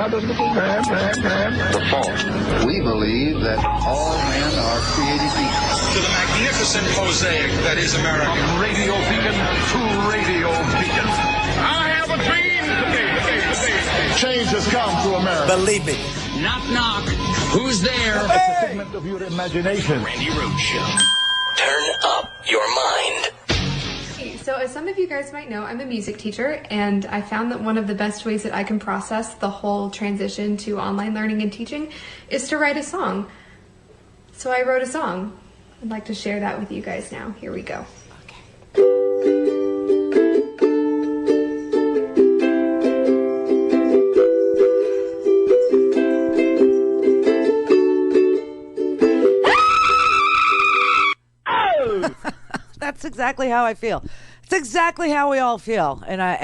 The fault. We believe that all men are created equal. To the magnificent mosaic that is America. From radio beacon to radio beacon. I have a dream. Change has come to America. Believe me. Knock, knock. Who's there? It's a figment of your imagination. Randi Rhodes Show. Turn up your mind. So as some of you guys might know, I'm a music teacher, and I found that one of the best ways that I can process the whole transition to online learning and teaching is to write a song. So I wrote a song. I'd like to share that with you guys now. Here we go. That's exactly how I feel. It's exactly how we all feel, and I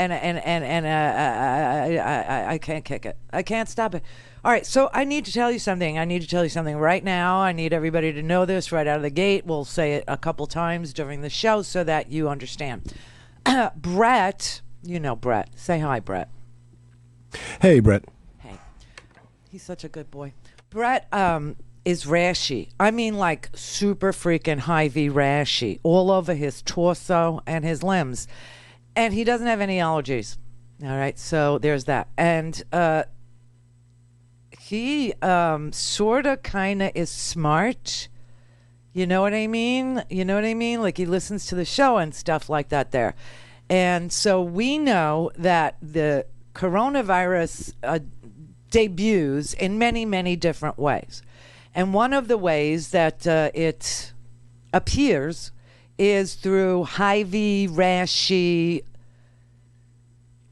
can't kick it. I can't stop it. All right, so I need to tell you something. I need to tell you something right now. I need everybody to know this right out of the gate. We'll say it a couple times during the show so that you understand. Brett, you know Brett. Say hi, Brett. Hey, Brett. Hey, he's such a good boy. Brett is rashy. I mean, like super freaking high-V rashy all over his torso and his limbs. And he doesn't have any allergies. All right, so there's that. And he sort of kind of is smart. You know what I mean? You know what I mean? Like he listens to the show and stuff like that there. And so we know that the coronavirus debuts in many, many different ways. And one of the ways that it appears is through high-V, rashy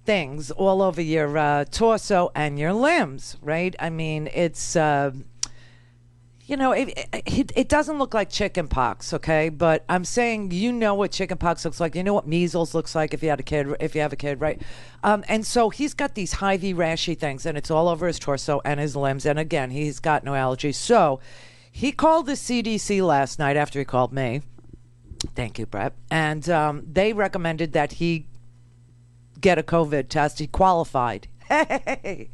things all over your torso and your limbs, right? I mean, it's, you know, it doesn't look like chicken pox, okay? But I'm saying you know what chicken pox looks like. You know what measles looks like if you have a kid, right? And so he's got these high-V rashy things, and it's all over his torso and his limbs. And again, he's got no allergies. So he called the CDC last night after he called me. Thank you, Brett. And they recommended that he get a COVID test. He qualified. Hey!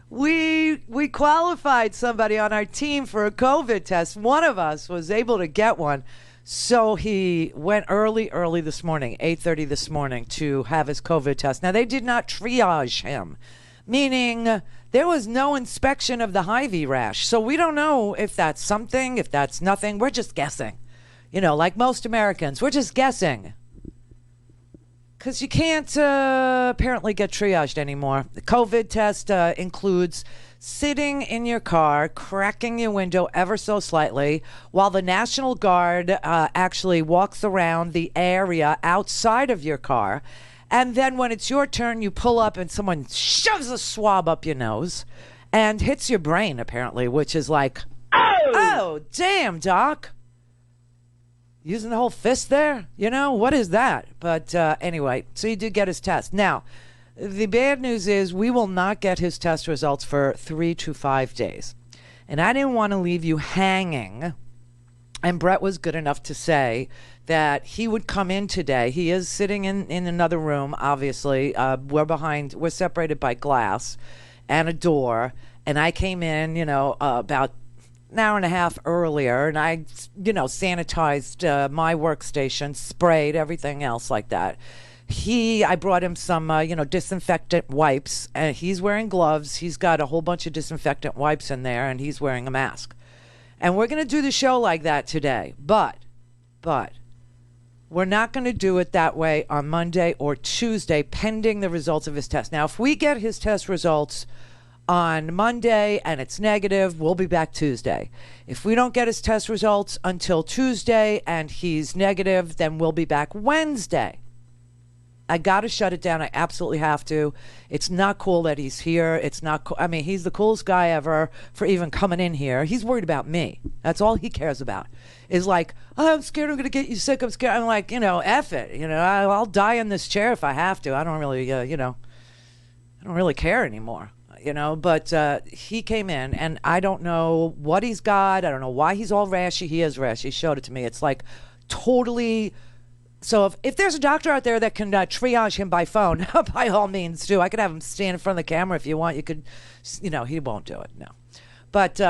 We qualified somebody on our team for a COVID test. One of us was able to get one. So he went early this morning, 8:30 this morning, to have his COVID test. Now, they did not triage him, meaning there was no inspection of the high-V rash. So we don't know if that's something, if that's nothing. We're just guessing. You know, like most Americans, we're just guessing. Because you can't apparently get triaged anymore. The COVID test includes sitting in your car, cracking your window ever so slightly, while the National Guard actually walks around the area outside of your car. And then when it's your turn, you pull up and someone shoves a swab up your nose and hits your brain, apparently, which is like, oh damn, Doc. Using the whole fist there? You know, what is that? But anyway, so he did get his test. Now, the bad news is we will not get his test results for 3 to 5 days. And I didn't want to leave you hanging. And Brett was good enough to say that he would come in today. He is sitting in another room, obviously. We're separated by glass and a door. And I came in, you know, about an hour and a half earlier, and I, you know, sanitized my workstation, sprayed, everything else like that. I brought him some, you know, disinfectant wipes, and he's wearing gloves. He's got a whole bunch of disinfectant wipes in there, and he's wearing a mask. And we're going to do the show like that today, but we're not going to do it that way on Monday or Tuesday, pending the results of his test. Now, if we get his test results on Monday and it's negative, we'll be back Tuesday. If we don't get his test results until Tuesday and he's negative, then we'll be back Wednesday. I got to shut it down. I absolutely have to. It's not cool that he's here. It's not cool. I mean, he's the coolest guy ever for even coming in here. He's worried about me. That's all he cares about. Is like, oh, I'm scared I'm going to get you sick. I'm scared. I'm like, you know, F it. You know, I'll die in this chair if I have to. I don't really, you know, I don't really care anymore. You know, but he came in, and I don't know what he's got. I don't know why he's all rashy. He is rashy. He showed it to me. It's like totally So if there's a doctor out there that can triage him by phone, by all means do. I could have him stand in front of the camera if you want. You could, he won't do it, no. But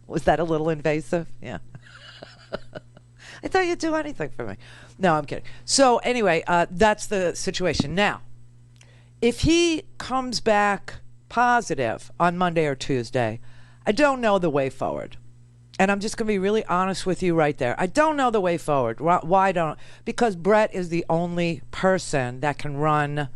was that a little invasive? Yeah. I thought you'd do anything for me. No, I'm kidding. So anyway, that's the situation. Now, if he comes back positive on Monday or Tuesday, I don't know the way forward. And I'm just going to be really honest with you right there. I don't know the way forward. Why don't? Because Brett is the only person that can run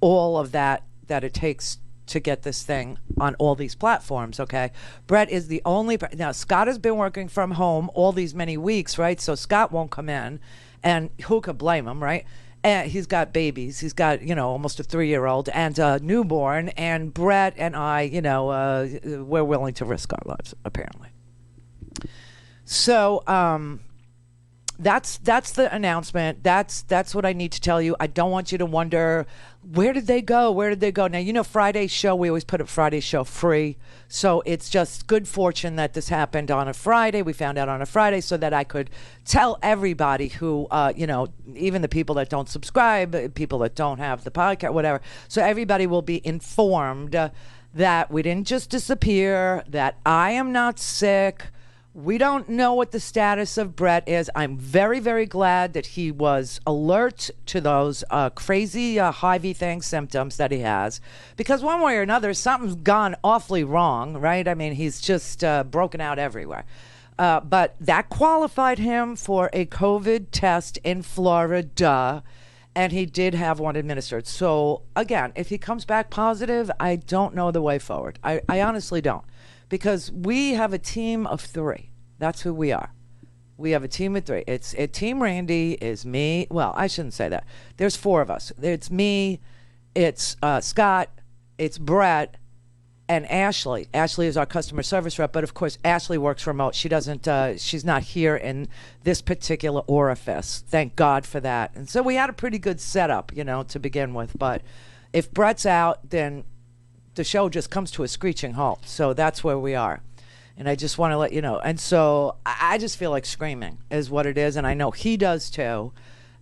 all of that it takes to get this thing on all these platforms, okay? Brett is the only... Now, Scott has been working from home all these many weeks, right? So Scott won't come in, and who could blame him, right? And he's got babies. He's got, almost a 3-year-old and a newborn, and Brett and I, we're willing to risk our lives, apparently. So that's the announcement. That's what I need to tell you. I don't want you to wonder, where did they go? Where did they go? Now, Friday's show, we always put up Friday's show free. So it's just good fortune that this happened on a Friday. We found out on a Friday so that I could tell everybody who, even the people that don't subscribe, people that don't have the podcast, whatever. So everybody will be informed that we didn't just disappear, that I am not sick. We don't know what the status of Brett is. I'm very, very glad that he was alert to those crazy Hy-Vee thing symptoms that he has. Because one way or another, something's gone awfully wrong, right? I mean, he's just broken out everywhere. But that qualified him for a COVID test in Florida, and he did have one administered. So, again, if he comes back positive, I don't know the way forward. I honestly don't. Because we have a team of 3. That's who we are. We have a team of 3. Team Randi is me. Well, I shouldn't say that. There's 4 of us. It's me, it's Scott, it's Brett, and Ashley. Ashley is our customer service rep, but of course Ashley works remote. She doesn't. She's not here in this particular orifice. Thank God for that. And so we had a pretty good setup, to begin with. But if Brett's out, then the show just comes to a screeching halt. So that's where we are. And I just want to let you know. And so I just feel like screaming is what it is. And I know he does too.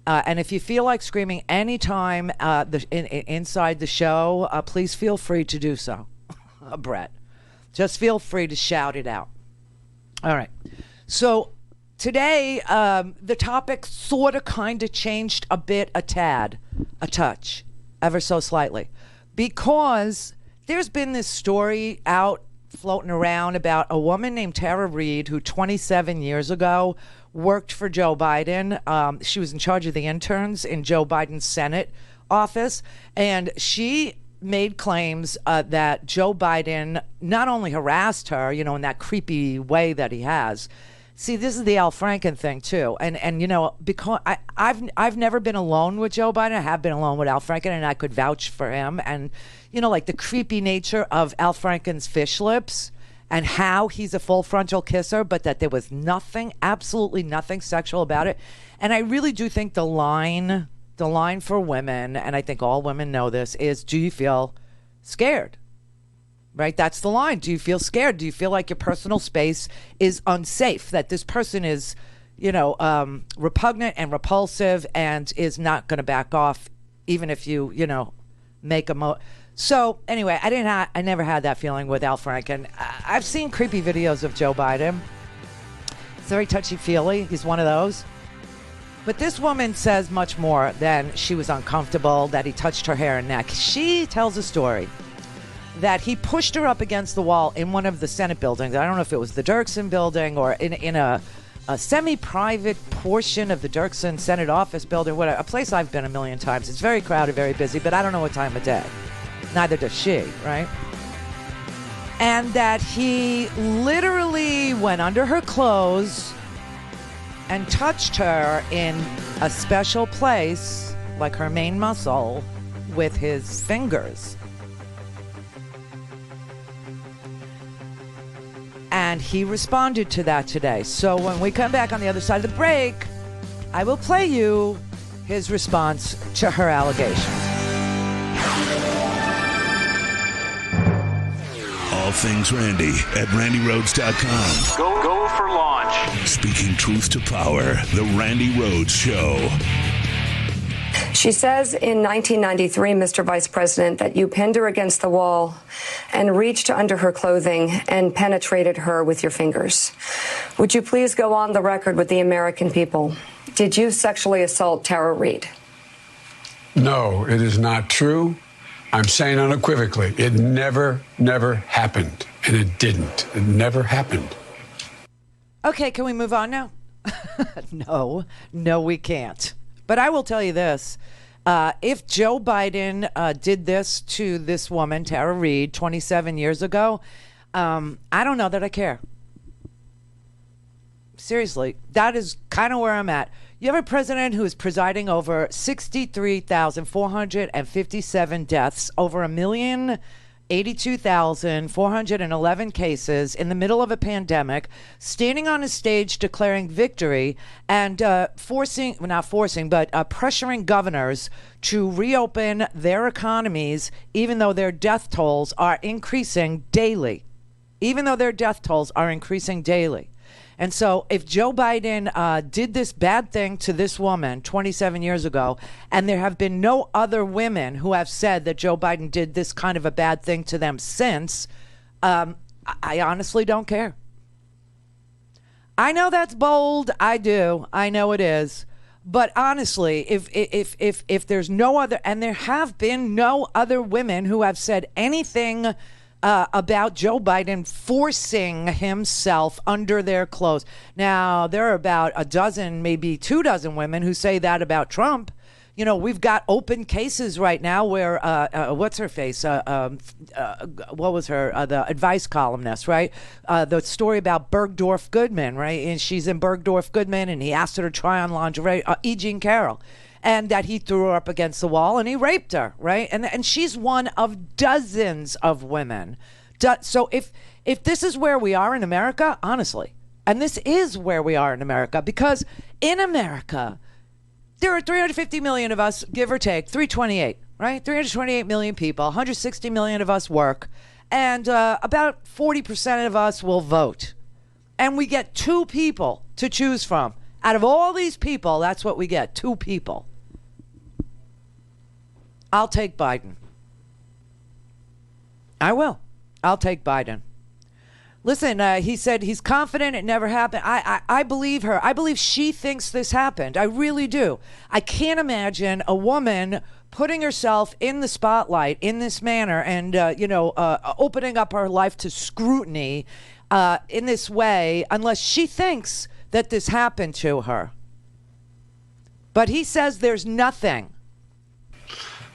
And if you feel like screaming anytime inside the show, please feel free to do so, Brett. Just feel free to shout it out. All right. So today, the topic sort of kind of changed a bit, a touch, ever so slightly. Because there's been this story out floating around about a woman named Tara Reid who 27 years ago worked for Joe Biden. She was in charge of the interns in Joe Biden's Senate office, and she made claims that Joe Biden not only harassed her, in that creepy way that he has. See, this is the Al Franken thing too, and because I've never been alone with Joe Biden. I have been alone with Al Franken, and I could vouch for him. And like the creepy nature of Al Franken's fish lips, and how he's a full frontal kisser, but that there was absolutely nothing sexual about it. And I really do think the line for women, and I think all women know this, is, do you feel scared? Right? That's the line. Do you feel scared? Do you feel like your personal space is unsafe? That this person is, repugnant and repulsive and is not going to back off, even if you, make a So anyway, I never had that feeling with Al Franken. I've seen creepy videos of Joe Biden. It's very touchy-feely. He's one of those. But this woman says much more than she was uncomfortable, that he touched her hair and neck. She tells a story that he pushed her up against the wall in one of the Senate buildings. I don't know if it was the Dirksen building or in a semi-private portion of the Dirksen Senate office building, whatever, a place I've been a million times. It's very crowded, very busy, but I don't know what time of day. Neither does she, right? And that he literally went under her clothes and touched her in a special place, like her main muscle, with his fingers. And he responded to that today. So when we come back on the other side of the break, I will play you his response to her allegations. A things Randy at RandyRhodes.com. Go for launch. Speaking truth to power, the Randi Rhodes Show. She says in 1993, Mr. Vice President, that you pinned her against the wall and reached under her clothing and penetrated her with your fingers. Would you please go on the record with the American people? Did you sexually assault Tara Reid? No, it is not true. I'm saying unequivocally, it never happened. And it didn't. It never happened. Okay, can we move on now? No, we can't. But I will tell you this. If Joe Biden did this to this woman, Tara Reid, 27 years ago, I don't know that I care. Seriously, that is kind of where I'm at. You have a president who is presiding over 63,457 deaths, over 1,082,411 cases in the middle of a pandemic, standing on a stage declaring victory and pressuring governors to reopen their economies, even though their death tolls are increasing daily. And so if Joe Biden did this bad thing to this woman 27 years ago, and there have been no other women who have said that Joe Biden did this kind of a bad thing to them since, I honestly don't care. I know that's bold. I do. I know it is. But honestly, if there's no other, and there have been no other women who have said anything about Joe Biden forcing himself under their clothes. Now, there are about a dozen, maybe 24 women who say that about Trump. You know, we've got open cases right now where, what's her face? What was her? The advice columnist, right? The story about Bergdorf Goodman, right? And she's in Bergdorf Goodman, and he asked her to try on lingerie, E. Jean Carroll. And that he threw her up against the wall and he raped her, right? And she's one of dozens of women. So if this is where we are in America, honestly, and this is where we are in America, because in America, there are 350 million of us, give or take, 328, right? 328 million people, 160 million of us work, and about 40% of us will vote. And we get 2 people to choose from. Out of all these people, that's what we get, 2 people. I'll take Biden. I will. I'll take Biden. Listen, he said he's confident it never happened. I believe her. I believe she thinks this happened. I really do. I can't imagine a woman putting herself in the spotlight in this manner and, opening up her life to scrutiny in this way unless she thinks that this happened to her. But he says there's nothing.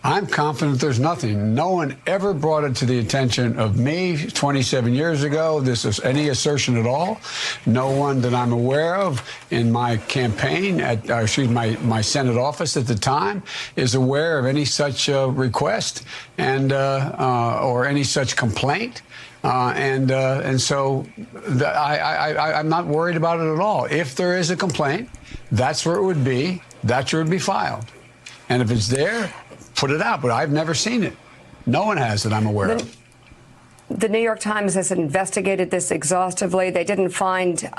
I'm confident there's nothing. No one ever brought it to the attention of me 27 years ago. This is any assertion at all. No one that I'm aware of in my campaign at my Senate office at the time is aware of any such request and or any such complaint. And so I'm not worried about it at all. If there is a complaint, that's where it would be. That's where it would be filed. And if it's there, put it out. But I've never seen it. No one has that I'm aware of. The New York Times has investigated this exhaustively. They didn't find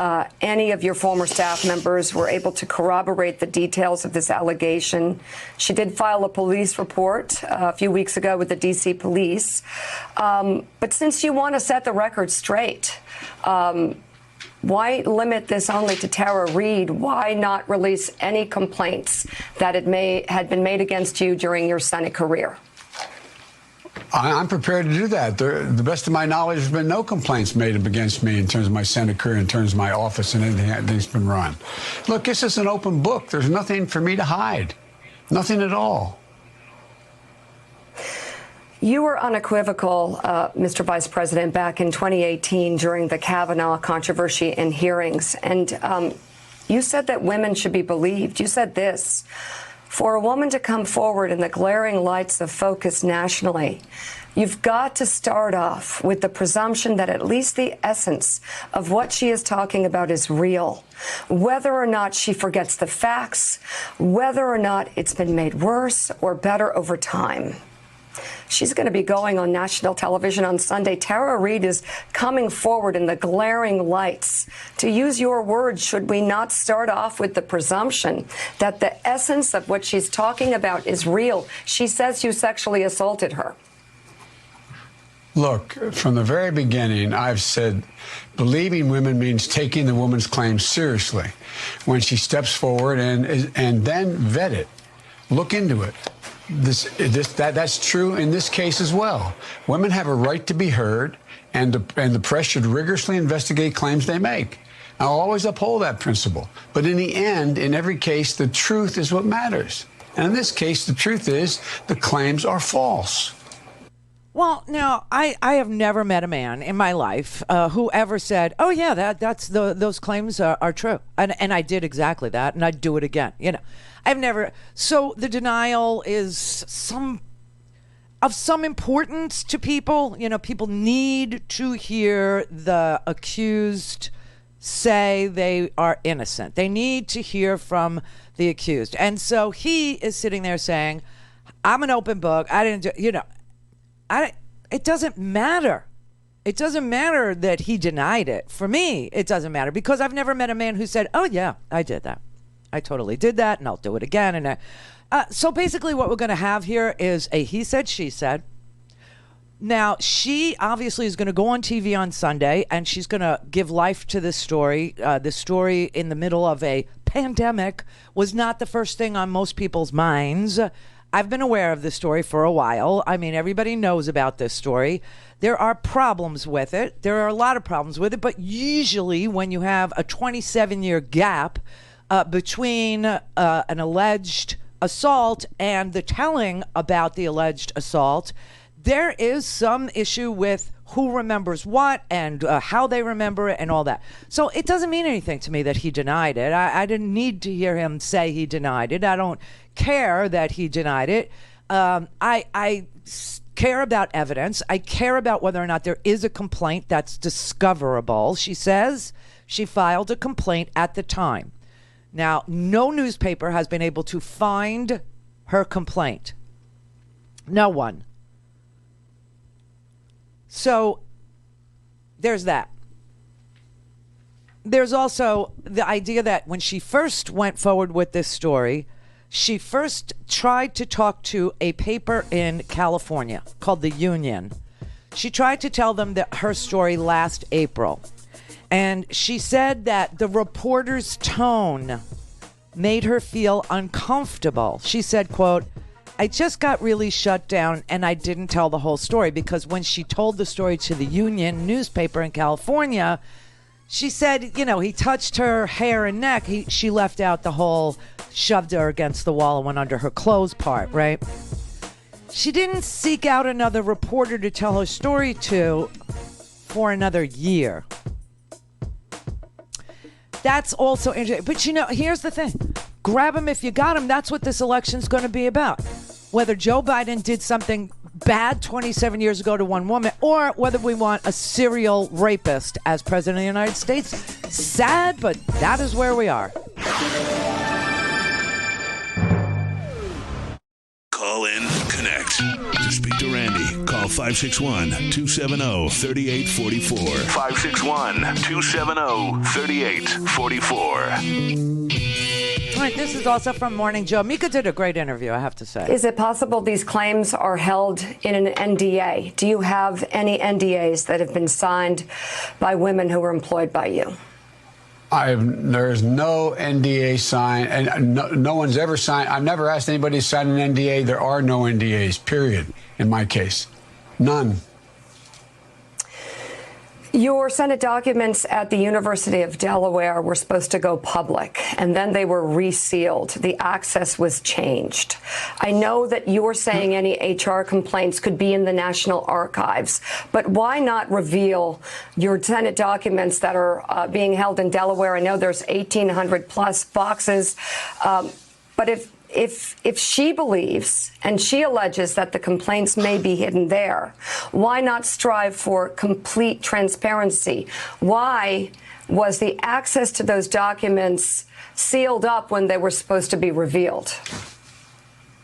any of your former staff members were able to corroborate the details of this allegation. She did file a police report a few weeks ago with the D.C. police. But since you want to set the record straight, why limit this only to Tara Reid? Why not release any complaints that had been made against you during your Senate career? I'm prepared to do that. The best of my knowledge, there's been no complaints made against me in terms of my Senate career, in terms of my office and anything that's been run. Look, this is an open book. There's nothing for me to hide. Nothing at all. You were unequivocal, Mr. Vice President, back in 2018 during the Kavanaugh controversy and hearings. And you said that women should be believed. You said this: for a woman to come forward in the glaring lights of focus nationally, you've got to start off with the presumption that at least the essence of what she is talking about is real. Whether or not she forgets the facts, whether or not it's been made worse or better over time. She's going to be going on national television on Sunday. Tara Reid is coming forward in the glaring lights. To use your words, should we not start off with the presumption that the essence of what she's talking about is real? She says you sexually assaulted her. Look, from the very beginning, I've said believing women means taking the woman's claims seriously. When she steps forward and then vet it, look into it. That's true in this case as well. Women have a right to be heard, and the press should rigorously investigate claims they make. I'll always uphold that principle. But in the end, in every case, the truth is what matters. And in this case, the truth is the claims are false. Well, now, I have never met a man in my life who ever said, oh, yeah, those claims are true. And I did exactly that, and I'd do it again. You know, I've never. So the denial is of some importance to people. You know, people need to hear the accused say they are innocent. They need to hear from the accused. And so he is sitting there saying, I'm an open book. I didn't do, you know. It doesn't matter. It doesn't matter that he denied it. For me, it doesn't matter because I've never met a man who said, oh, yeah, I did that. I totally did that, and I'll do it again. And so basically what we're going to have here is a he said, she said. Now, she obviously is going to go on TV on Sunday, and she's going to give life to this story. This story in the middle of a pandemic was not the first thing on most people's minds. I've been aware of this story for a while. I mean, everybody knows about this story. There are problems with it. There are a lot of problems with it. But usually when you have a 27-year gap between an alleged assault and the telling about the alleged assault, there is some issue with who remembers what and how they remember it and all that. So it doesn't mean anything to me that he denied it. I didn't need to hear him say he denied it. I don't care that he denied it. I care about evidence. I care about whether or not there is a complaint that's discoverable. She says she filed a complaint at the time. Now, no newspaper has been able to find her complaint. No one. So there's that. There's also the idea that when she first went forward with this story, she first tried to talk to a paper in California called The Union. She tried to tell them that her story last April. And she said that the reporter's tone made her feel uncomfortable. She said, quote, I just got really shut down and I didn't tell the whole story because when she told the story to the Union newspaper in California, she said, you know, he touched her hair and neck. She left out the whole shoved her against the wall and went under her clothes part, right? She didn't seek out another reporter to tell her story to for another year. That's also interesting. But, you know, here's the thing. Grab him if you got him. That's what this election's going to be about. Whether Joe Biden did something bad 27 years ago to one woman or whether we want a serial rapist as president of the United States. Sad, but that is where we are. Call in, connect. To speak to Randi, call 561-270-3844. 561-270-3844. All right, this is also from Morning Joe. Mika did a great interview, I have to say. Is it possible these claims are held in an NDA? Do you have any NDAs that have been signed by women who were employed by you? There's no NDA signed, and no one's ever signed. I've never asked anybody to sign an NDA. There are no NDAs, period, in my case. None. Your Senate documents at the University of Delaware were supposed to go public, and then they were resealed. The access was changed. I know that you're saying any HR complaints could be in the National Archives, but why not reveal your Senate documents that are being held in Delaware? I know there's 1,800 plus boxes, but if she believes and she alleges that the complaints may be hidden there, why not strive for complete transparency? Why was the access to those documents sealed up when they were supposed to be revealed?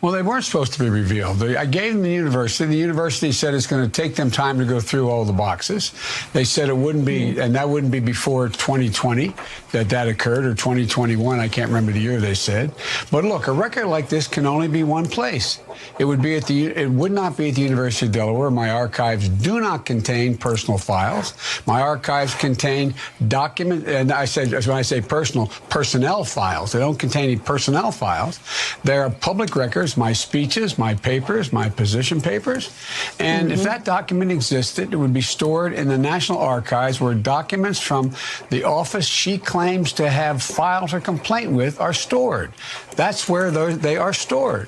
Well, they weren't supposed to be revealed. I gave them the university. The university said it's going to take them time to go through all the boxes. They said it wouldn't be, and that wouldn't be before 2020 that occurred, or 2021. I can't remember the year they said. But look, a record like this can only be one place. It would not be at the University of Delaware. My archives do not contain personal files. My archives contain documents, and when I say personal, personnel files. They don't contain any personnel files. They're public records, my speeches, my papers, my position papers. And if that document existed, it would be stored in the National Archives, where documents from the office she claims to have filed her complaint with are stored. That's where they are stored.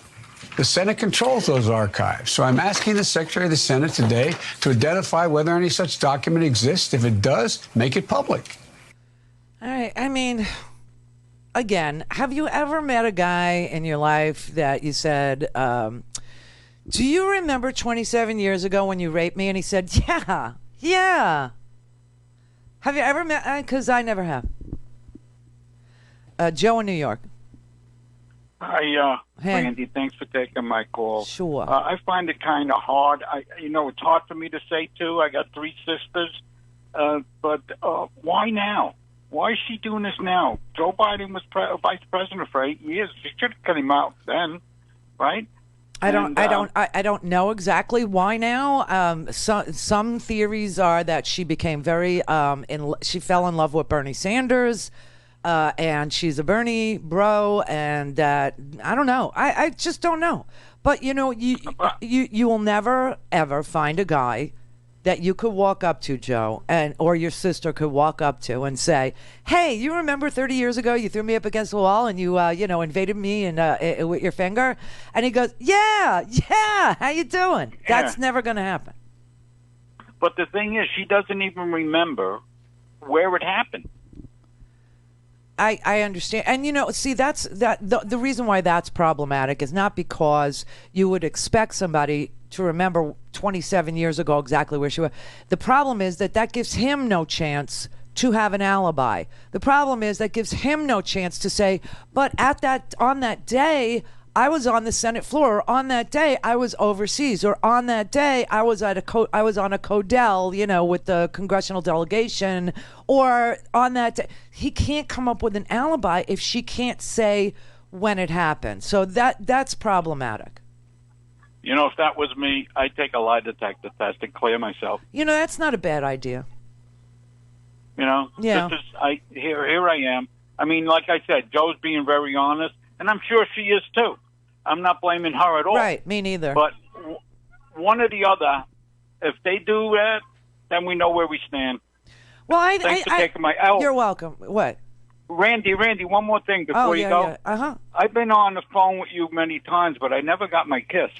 The Senate controls those archives. So I'm asking the Secretary of the Senate today to identify whether any such document exists. If it does, make it public. All right. I mean, again, have you ever met a guy in your life that you said, do you remember 27 years ago when you raped me? And he said, yeah. Have you ever met? Because I never have. Joe in New York. Hi, Randy. Thanks for taking my call. Sure. I find it kind of hard. It's hard for me to say, too. I got 3 sisters. But why now? Why is she doing this now? Joe Biden was vice president for 8 years. She should have cut him out then, right? I don't know exactly why now. Some theories are that she became she fell in love with Bernie Sanders. And she's a Bernie bro, and I don't know. I just don't know. But you will never ever find a guy that you could walk up to, Joe, or your sister could walk up to and say, "Hey, you remember 30 years ago you threw me up against the wall and you invaded me and with your finger?" And he goes, "Yeah, how you doing?" Yeah. That's never going to happen. But the thing is, she doesn't even remember where it happened. I understand. And, see, the reason why that's problematic is not because you would expect somebody to remember 27 years ago exactly where she was. The problem is that gives him no chance to have an alibi. The problem is that gives him no chance to say, but on that day, I was on the Senate floor, or on that day I was overseas, or on that day I was on a Codell, with the congressional delegation, or on that day. He can't come up with an alibi if she can't say when it happened. So that's problematic. If that was me, I'd take a lie detector test and clear myself. That's not a bad idea. Yeah. Here I am. I mean, like I said, Joe's being very honest, and I'm sure she is too. I'm not blaming her at all. Right, me neither. But one or the other, if they do that, then we know where we stand. Well, Thanks for taking my... You're welcome. What? Randy, one more thing before you go. Yeah. I've been on the phone with you many times, but I never got my kiss.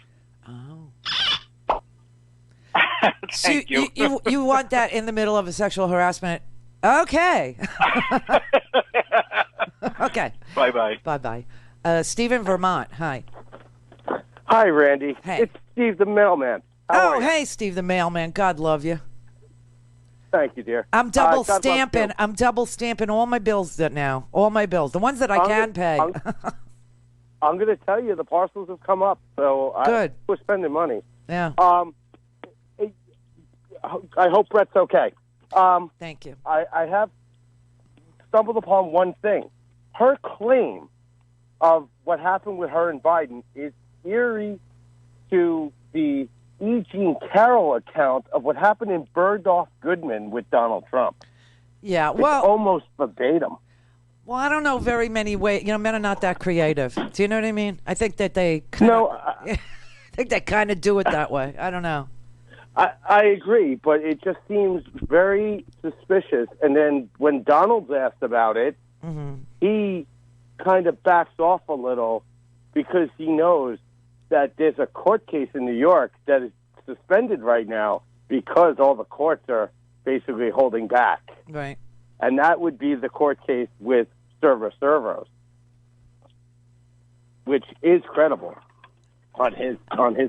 Oh. Thank you. You want that in the middle of a sexual harassment? Okay. Okay. Bye-bye. Bye-bye. Steve in Vermont. Hi. Hi, Randy. Hey. It's Steve the mailman. How are you? Hey, Steve the mailman. God love you. Thank you, dear. I'm double stamping. I'm double stamping all my bills now. All my bills, the ones that I can pay. I'm going to tell you, the parcels have come up, so good. We're spending money. Yeah. I hope Brett's okay. Thank you. I have stumbled upon one thing. Her claim of what happened with her and Biden is eerie to the E. Jean Carroll account of what happened in Bergdorf Goodman with Donald Trump. Yeah, it's almost verbatim. Well, I don't know very many ways. Men are not that creative. Do you know what I mean? I think that they I think they kind of do it that way. I don't know. I agree, but it just seems very suspicious. And then when Donald's asked about it, he kind of backs off a little because he knows that there's a court case in New York that is suspended right now because all the courts are basically holding back. Right. And that would be the court case with Servos, which is credible on his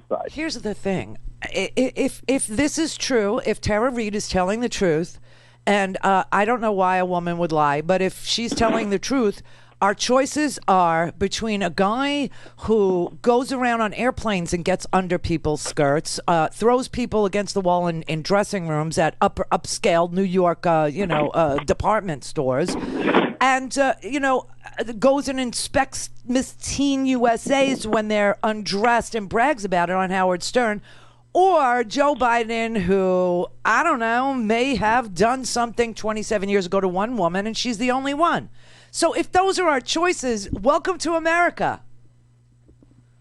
side. Here's the thing. If this is true, if Tara Reid is telling the truth, and I don't know why a woman would lie, but if she's telling the truth, Our choices are between a guy who goes around on airplanes and gets under people's skirts, throws people against the wall in dressing rooms at upscale New York, department stores, and, goes and inspects Miss Teen USAs when they're undressed and brags about it on Howard Stern. Or Joe Biden, who, I don't know, may have done something 27 years ago to one woman, and she's the only one. So if those are our choices, welcome to America.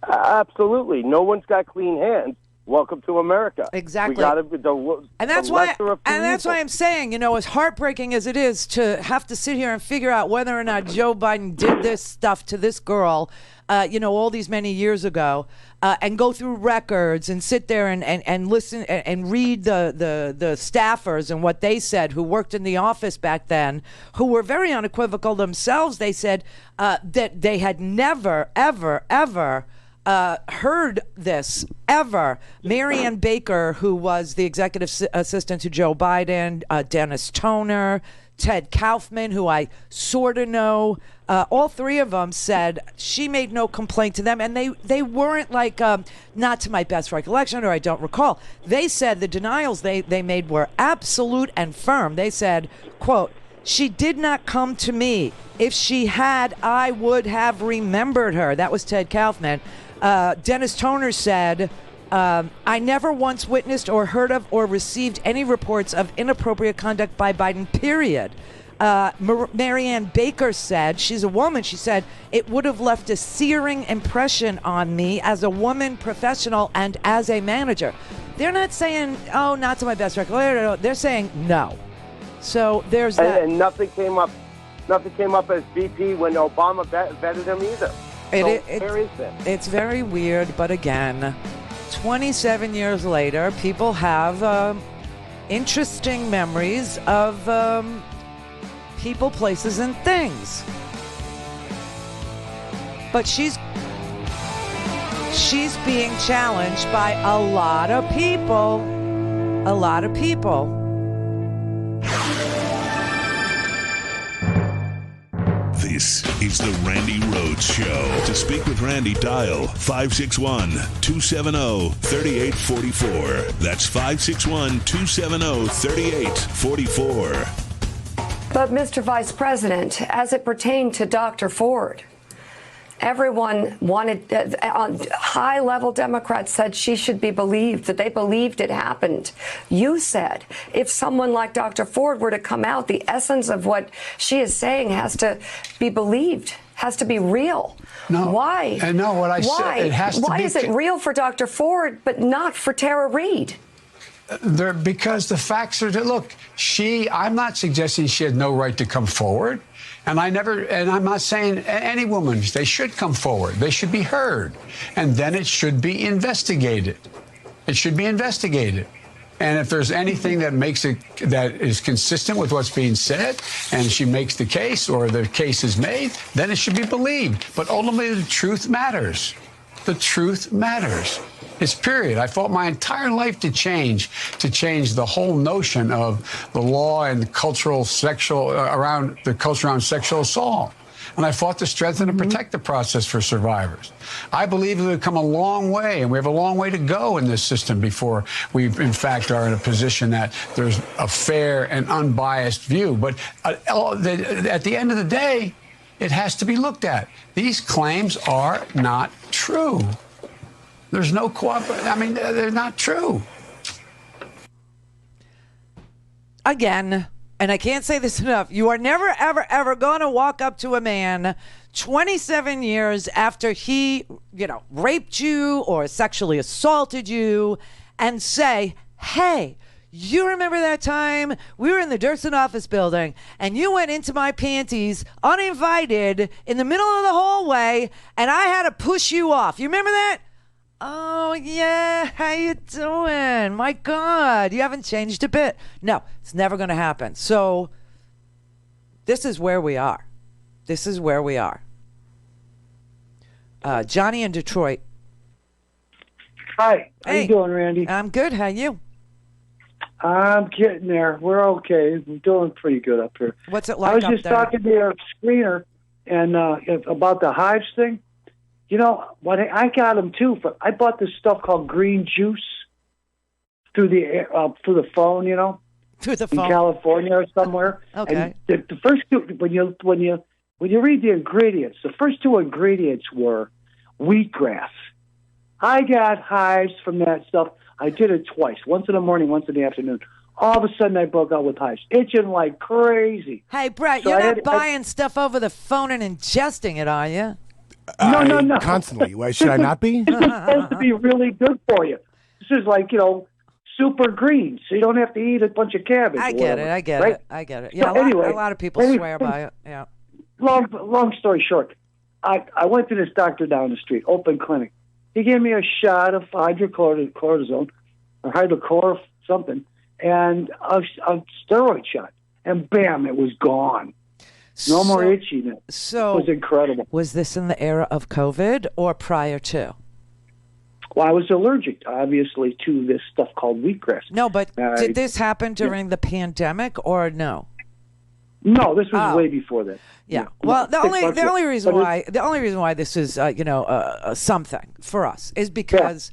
Absolutely. No one's got clean hands. Welcome to America. Exactly. We got and that's why I'm saying, as heartbreaking as it is to have to sit here and figure out whether or not Joe Biden did this stuff to this girl, all these many years ago, and go through records and sit there and listen and read the staffers and what they said, who worked in the office back then, who were very unequivocal themselves. They said that they had never, ever, ever heard this ever. Marianne Baker, who was the executive assistant to Joe Biden, Dennis Toner, Ted Kaufman, who I sort of know, all three of them said she made no complaint to them, and they weren't like, not to my best recollection, or I don't recall. They said the denials they made were absolute and firm. They said, quote, "She did not come to me. If she had, I would have remembered her." That was Ted Kaufman. Dennis Toner said, "I never once witnessed or heard of or received any reports of inappropriate conduct by Biden, period." Marianne Baker said, she's a woman, she said, "It would have left a searing impression on me as a woman professional and as a manager." They're not saying, oh, not to my best recollection. They're saying no. So there's that. And nothing came up as VP when Obama vetted him either. Where is this? It's very weird, but again, 27 years later, people have interesting memories of people, places, and things. But she's being challenged by a lot of people. A lot of people. This is the Randi Rhodes Show. To speak with Randi, dial 561-270-3844. That's 561-270-3844. But, Mr. Vice President, as it pertained to Dr. Ford, everyone wanted, high-level Democrats said she should be believed, that they believed it happened. You said if someone like Dr. Ford were to come out, the essence of what she is saying has to be believed, has to be real. No. Why? And no, what I said, it has to be. Why is it real for Dr. Ford but not for Tara Reade? Because the facts are, look, I'm not suggesting she had no right to come forward. And I'm not saying any woman, they should come forward. They should be heard. And then it should be investigated. It should be investigated. And if there's anything that is consistent with what's being said, and she makes the case or the case is made, then it should be believed. But ultimately, the truth matters. The truth matters. It's period. I fought my entire life to change the whole notion of the law and the culture around sexual assault. And I fought to strengthen and protect the process for survivors. I believe we've come a long way, and we have a long way to go in this system before we, in fact, are in a position that there's a fair and unbiased view. But at the end of the day, it has to be looked at. These claims are not true. There's no cooperation. They're not true. Again, and I can't say this enough, you are never, ever, ever going to walk up to a man 27 years after he, raped you or sexually assaulted you and say, "Hey, you remember that time we were in the Dirksen office building and you went into my panties uninvited in the middle of the hallway and I had to push you off. You remember that? Oh, yeah, how you doing? My God, you haven't changed a bit." No, it's never going to happen. So this is where we are. This is where we are. Johnny in Detroit. Hi, how you doing, Randy? I'm good. How you? I'm getting there. We're okay. We're doing pretty good up here. What's it like up there? I was just talking to your screener, And about the hives thing, you know, what I got them too. I bought this stuff called green juice through the phone, you know, through the in phone, California or somewhere. Okay. And the first two, when you read the ingredients, the first two ingredients were wheatgrass. I got hives from that stuff. I did it twice, once in the morning, once in the afternoon. All of a sudden, I broke out with hives, itching like crazy. Hey, Brett, So you're I not had- buying stuff over the phone and ingesting it, are you? No. Constantly. Why should I not be? This is supposed to be really good for you. This is like, you know, super green, so you don't have to eat a bunch of cabbage. I or get whatever, it. I get right? it. I get it. So Yeah, anyway, a lot of people swear by it. Yeah. Long story short, I went to this doctor down the street, open clinic. He gave me a shot of hydrocortisone or hydrochlor something and a steroid shot, and bam, it was gone. No more itchiness. So it was incredible. Was this in the era of COVID or prior to? Well, I was allergic, obviously, to this stuff called wheatgrass. No, but did this happen during the pandemic or no? No, this was way before that. Yeah. Yeah. Well, the only reason But why this is something for us is because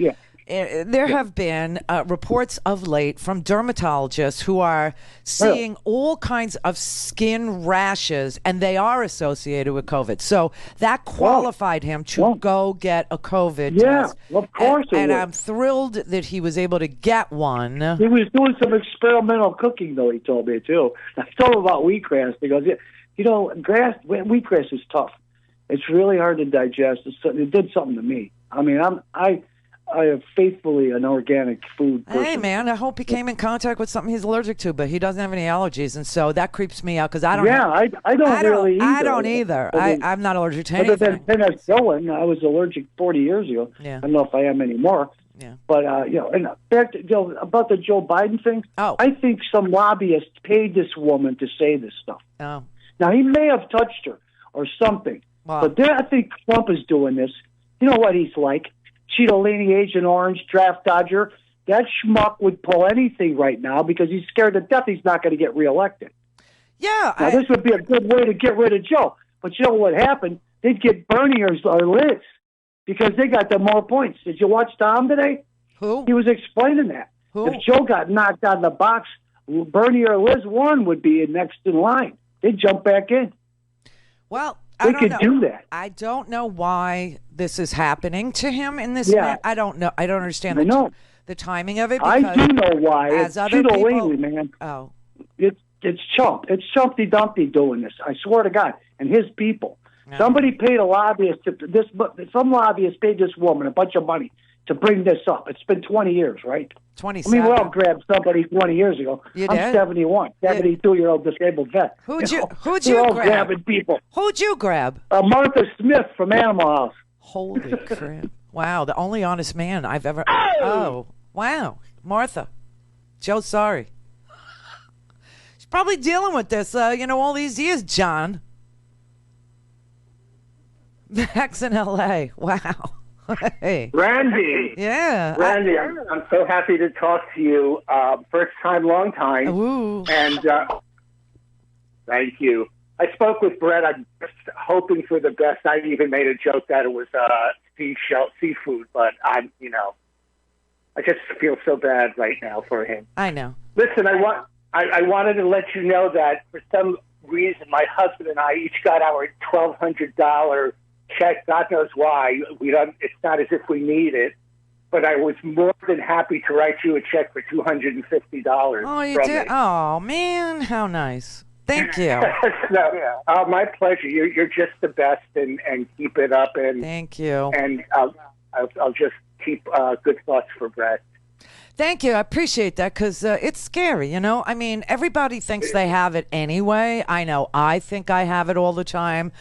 there have been reports of late from dermatologists who are seeing all kinds of skin rashes, and they are associated with COVID. So that qualified him to go get a COVID test. Yeah, of course it And would. I'm thrilled that he was able to get one. He was doing some experimental cooking, though, he told me, too. I told him about wheatgrass because, you know, wheatgrass is tough. It's really hard to digest. It did something to me. I mean, I am faithfully an organic food person. Hey, man, I hope he came in contact with something he's allergic to, but he doesn't have any allergies, and so that creeps me out because I don't I don't really either. I don't either. I'm not allergic to Other anything. than penicillin, I was allergic 40 years ago. Yeah. I don't know if I am anymore. Yeah. But, and back to, about the Joe Biden thing, I think some lobbyist paid this woman to say this stuff. Oh. Now, he may have touched her or something, but I think Trump is doing this. You know what he's like? Cheetah-Laney, Agent Orange, Draft Dodger. That schmuck would pull anything right now because he's scared to death he's not going to get reelected. Yeah. Now, this would be a good way to get rid of Joe. But you know what happened? They'd get Bernie or Liz because they got the more points. Did you watch Tom today? Who? He was explaining that. Who? If Joe got knocked out of the box, Bernie or Liz Warren would be next in line. They'd jump back in. Well, They I don't could know. do that. I don't know why this is happening to him in this. Yeah. I don't know. I don't understand the timing of it. I Because do know why. As It's other people, Cheetah-Laney, man. Oh. It's chump. It's Chumpty Dumpty doing this. I swear to God. And his people. No. Somebody paid a lobbyist some lobbyist paid this woman a bunch of money to bring this up. It's been 20 years, right? 27. I mean, we all grabbed somebody 20 years ago. You I'm did? 71, 72-year-old disabled vet. Who'd know, you we're all grab? grabbing people. Who'd you grab? Martha Smith from Animal House. Holy crap! Wow, the only honest man I've ever. Oh, wow, Martha. Joe's sorry. She's probably dealing with this, all these years, John. Max in L.A. Wow. Hey. Randy. Yeah. Randy, I'm so happy to talk to you. First time, long time. Ooh. And thank you. I spoke with Brett. I'm just hoping for the best. I even made a joke that it was seafood, but I just feel so bad right now for him. I know. Listen, I wanted to let you know that for some reason, my husband and I each got our $1,200 check. God knows why. It's not as if we need it, but I was more than happy to write you a check for $250. Oh, you did? Oh, man, how nice. Thank you. My pleasure. You're just the best, and keep it up. And thank you. And I'll just keep good thoughts for Brett. Thank you. I appreciate that because it's scary, I mean, everybody thinks they have it anyway. I know I think I have it all the time.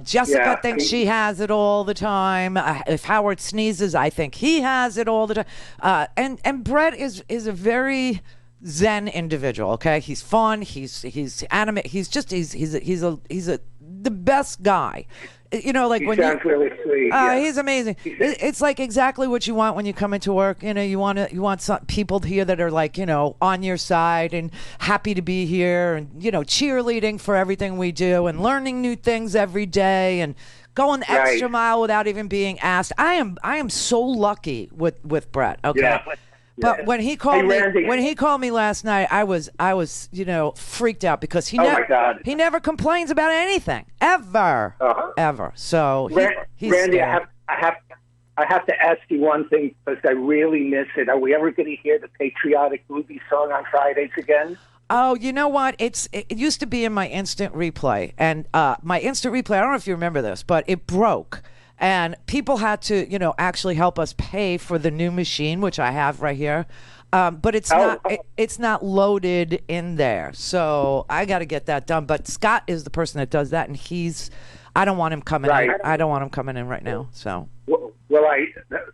Jessica thinks she has it all the time. If Howard sneezes, I think he has it all the time. And Brett is a very zen individual. Okay, he's fun. He's animate. He's the best guy. You know, like He when sounds really sweet. Yeah. He's amazing. It's like exactly what you want when you come into work. You know, you want some people here that are like, you know, on your side and happy to be here, and you know, cheerleading for everything we do and learning new things every day and going the extra mile without even being asked. I am so lucky with Brett. Okay. Yeah. But when he called me last night, I was you know, freaked out because he never complains about anything ever. So he's Randy, scared. I have to ask you one thing because I really miss it. Are we ever going to hear the patriotic movie song on Fridays again? Oh, you know what? It used to be in my instant replay, and my instant replay. I don't know if you remember this, but it broke. And people had to, you know, actually help us pay for the new machine, which I have right here. But it's not loaded in there. So I got to get that done. But Scott is the person that does that, and I don't want him coming in. I don't want him coming in right now. So. Well,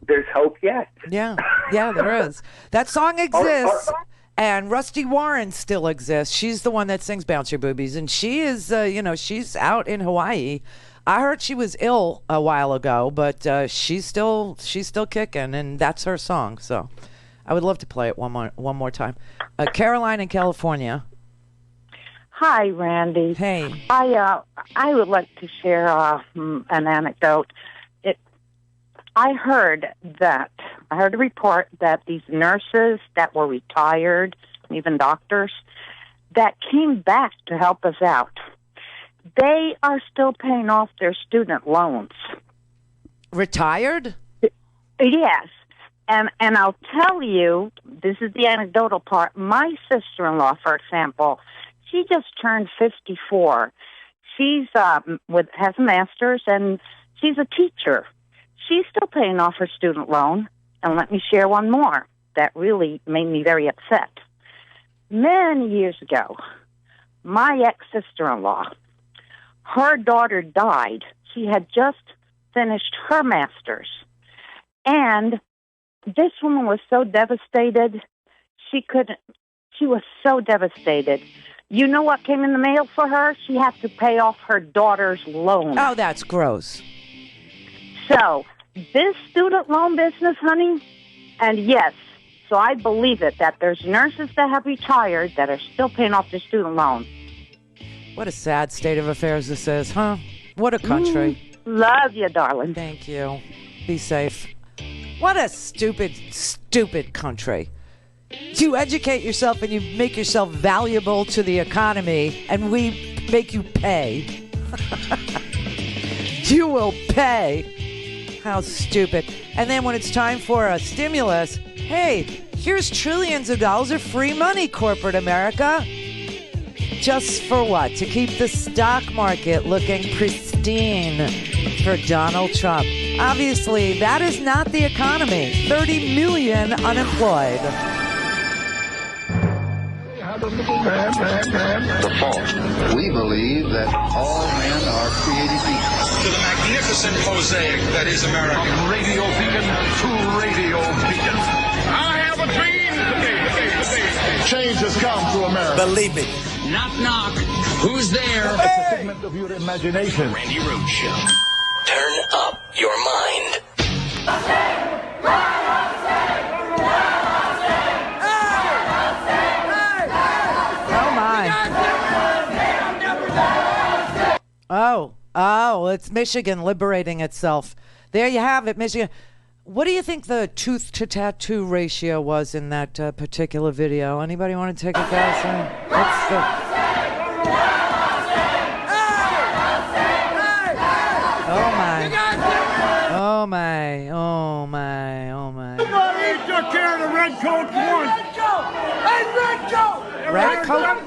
there's hope yet. Yeah, there is. That song exists. And Rusty Warren still exists. She's the one that sings Bounce Your Boobies. And she is, you know, she's out in Hawaii. I heard she was ill a while ago, but she's still kicking, and that's her song. So I would love to play it one more time. Caroline in California. Hi, Randy. Hey. I would like to share an anecdote. I heard a report that these nurses that were retired, even doctors, that came back to help us out, they are still paying off their student loans. Retired? Yes. And I'll tell you, this is the anecdotal part. My sister-in-law, for example, she just turned 54. She's has a master's, and she's a teacher. She's still paying off her student loan. And let me share one more that really made me very upset. Many years ago, my ex-sister-in-law, her daughter died. She had just finished her master's. And this woman was so devastated. She was so devastated. You know what came in the mail for her? She had to pay off her daughter's loan. Oh, that's gross. So, this student loan business, honey, and yes, so I believe it, that there's nurses that have retired that are still paying off their student loan. What a sad state of affairs this is, huh? What a country. Love you, darling. Thank you. Be safe. What a stupid, stupid country. You educate yourself and you make yourself valuable to the economy, and we make you pay. You will pay. How stupid. And then when it's time for a stimulus, hey, here's trillions of dollars of free money, corporate America. Just for what? To keep the stock market looking pristine for Donald Trump. Obviously, that is not the economy. 30 million unemployed. The false. We believe that all men are created equal. To the magnificent mosaic that is America. From radio beacon to radio beacon. I have a dream today. Change has come to America. Believe me. Knock, knock. Who's there? It's a figment of your imagination. Randi Rhodes Show. Turn up your mind. Oh, it's Michigan liberating itself. There you have it, Michigan. What do you think the tooth to tattoo ratio was in that particular video? Anybody want to take a guess? What's the... Oh my. Oh my. Oh my. Oh my. Everybody took care of the red coats once. Hey, red coat! Red coat?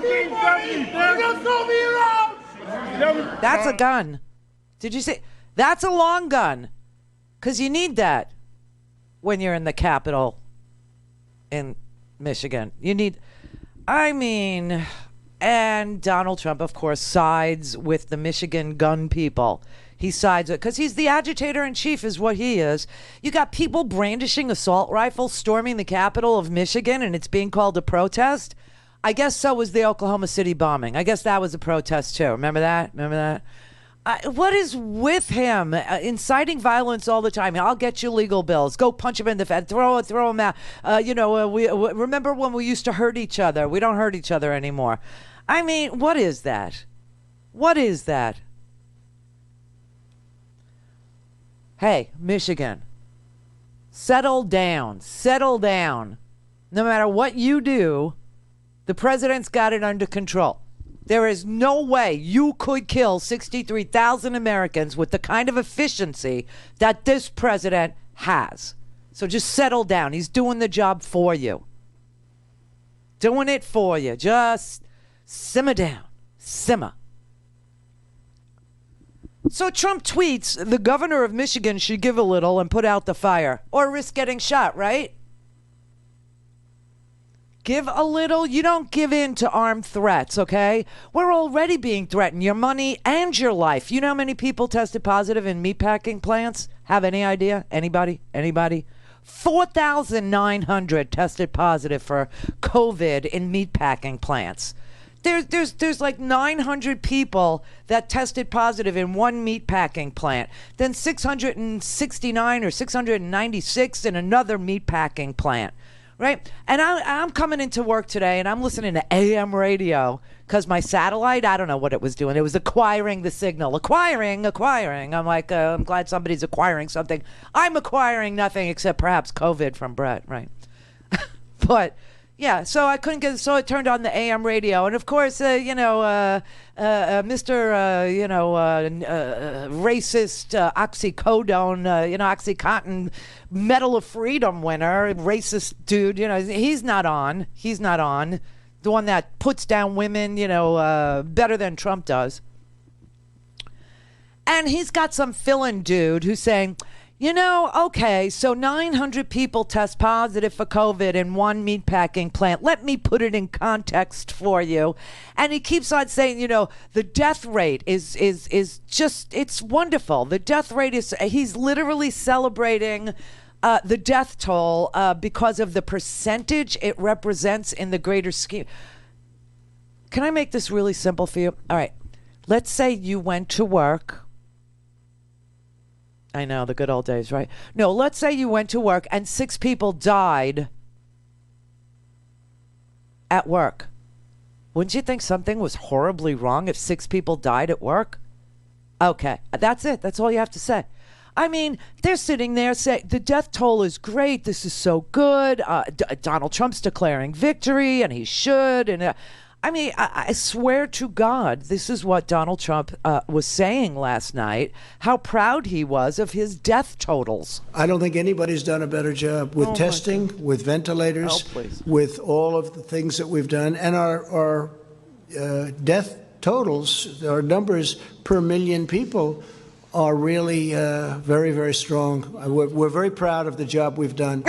That's a gun. Did you say? That's a long gun. Because you need that when you're in the Capitol in Michigan. You need, I mean, and Donald Trump, of course, sides with the Michigan gun people. He sides with, because he's the agitator-in-chief is what he is. You got people brandishing assault rifles, storming the Capitol of Michigan, and it's being called a protest. I guess so was the Oklahoma City bombing. I guess that was a protest, too. Remember that? What is with him? Inciting violence all the time. I'll get you legal bills. Go punch him in the face. Throw him out. We remember when we used to hurt each other. We don't hurt each other anymore. I mean, what is that? What is that? Hey, Michigan, settle down. Settle down. No matter what you do, the president's got it under control. There is no way you could kill 63,000 Americans with the kind of efficiency that this president has. So just settle down. He's doing the job for you. Doing it for you. Just simmer down. Simmer. So Trump tweets, the governor of Michigan should give a little and put out the fire. Or risk getting shot, right? Give a little. You don't give in to armed threats, okay? We're already being threatened. Your money and your life. You know how many people tested positive in meatpacking plants? Have any idea? Anybody? 4,900 tested positive for COVID in meatpacking plants. There's like 900 people that tested positive in one meatpacking plant. Then 669 or 696 in another meatpacking plant. Right? And I'm coming into work today and I'm listening to AM radio because my satellite, I don't know what it was doing. It was acquiring the signal. Acquiring. I'm like, I'm glad somebody's acquiring something. I'm acquiring nothing except perhaps COVID from Brett, right? But yeah, so I couldn't get, so I turned on the AM radio. And of course, Mr. Racist oxycodone, Oxycontin Medal of Freedom winner, racist dude, he's not on. The one that puts down women, better than Trump does. And he's got some fill-in dude who's saying, okay, so 900 people test positive for COVID in one meatpacking plant. Let me put it in context for you. And he keeps on saying, the death rate is just, it's wonderful. The death rate is, he's literally celebrating the death toll because of the percentage it represents in the greater scheme. Can I make this really simple for you? All right. Let's say you went to work. I know, the good old days, right? No, let's say you went to work and 6 people died at work. Wouldn't you think something was horribly wrong if 6 people died at work? Okay, that's it. That's all you have to say. I mean, they're sitting there saying, the death toll is great. This is so good. Donald Trump's declaring victory, and he should. And I swear to God, this is what Donald Trump was saying last night, how proud he was of his death totals. I don't think anybody's done a better job with testing, with ventilators, with all of the things that we've done. And our death totals, our numbers per million people are really very, very strong. We're very proud of the job we've done.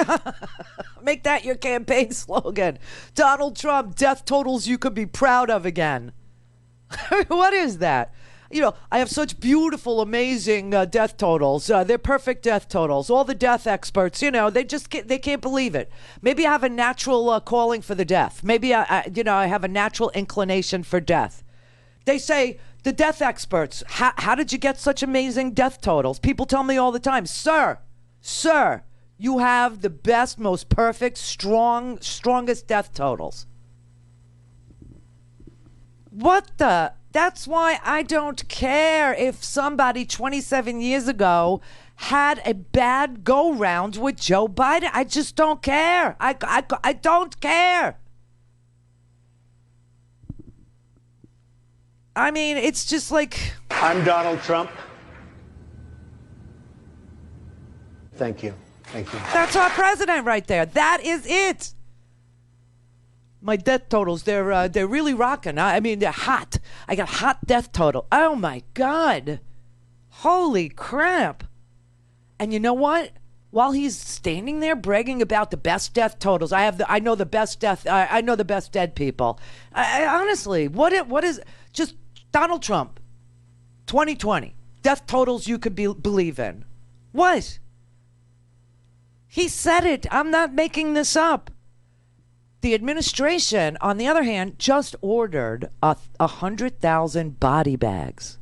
Make that your campaign slogan. Donald Trump, death totals you could be proud of again. What is that? I have such beautiful, amazing death totals. They're perfect death totals. All the death experts, they can't believe it. Maybe I have a natural calling for the death. Maybe I have a natural inclination for death. They say, the death experts, how did you get such amazing death totals? People tell me all the time, sir, you have the best, most perfect, strongest death totals. That's why I don't care if somebody 27 years ago had a bad go-round with Joe Biden. I just don't care. I don't care. I mean, it's just like... I'm Donald Trump. Thank you. That's our president right there. That is it. My death totals, they're really rocking. I mean, they're hot. I got hot death total. Oh, my God. Holy crap. And you know what? While he's standing there bragging about the best death totals, I know the best dead people. Honestly, what is just Donald Trump, 2020, death totals you could believe in. What? He said it. I'm not making this up. The administration, on the other hand, just ordered 100,000 body bags.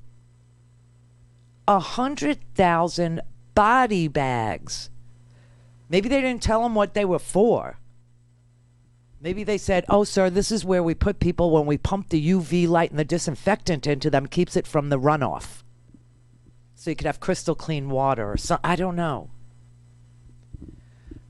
100,000 body bags. Maybe they didn't tell them what they were for. Maybe they said, oh, sir, this is where we put people when we pump the UV light and the disinfectant into them, keeps it from the runoff. So you could have crystal clean water or something. I don't know.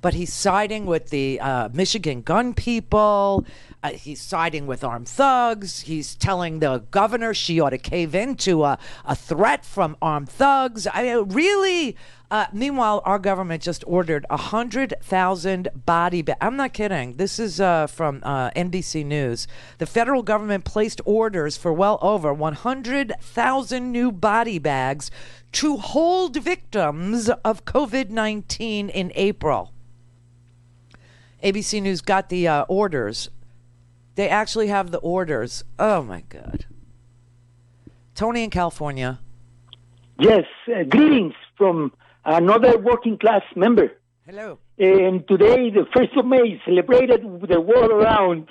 But he's siding with the Michigan gun people. He's siding with armed thugs. He's telling the governor she ought to cave into a threat from armed thugs. I mean, really? Meanwhile, our government just ordered 100,000 body bags. I'm not kidding. This is from NBC News. The federal government placed orders for well over 100,000 new body bags to hold victims of COVID-19 in April. ABC News got the orders. They actually have the orders. Oh, my God. Tony in California. Yes, greetings from another working class member. Hello. And today, the 1st of May, is celebrated the world around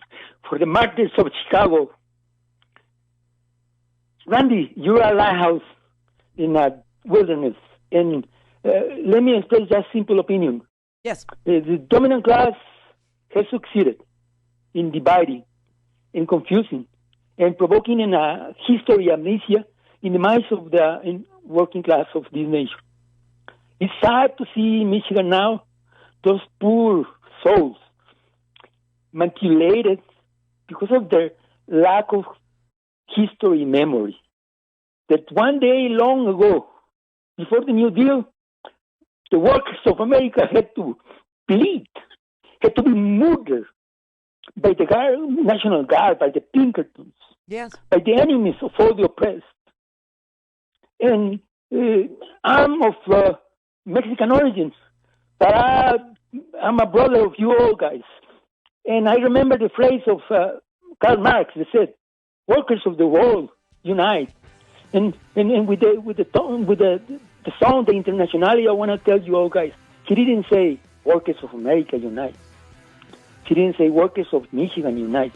for the martyrs of Chicago. Randy, you're a lighthouse in a wilderness. And let me express just simple opinion. Yes. The dominant class has succeeded in dividing and confusing and provoking a history amnesia in the minds of the working class of this nation. It's sad to see Michigan now, those poor souls, manipulated because of their lack of history memory. That one day long ago, before the New Deal, the workers of America had to bleed, had to be murdered by the National Guard, by the Pinkertons, yes, by the enemies of all the oppressed. And I'm of Mexican origins, but I'm a brother of you all guys. And I remember the phrase of Karl Marx that said, "Workers of the world, unite." And with the song, the Internationale, I want to tell you all guys, he didn't say workers of America unite. He didn't say workers of Michigan unite.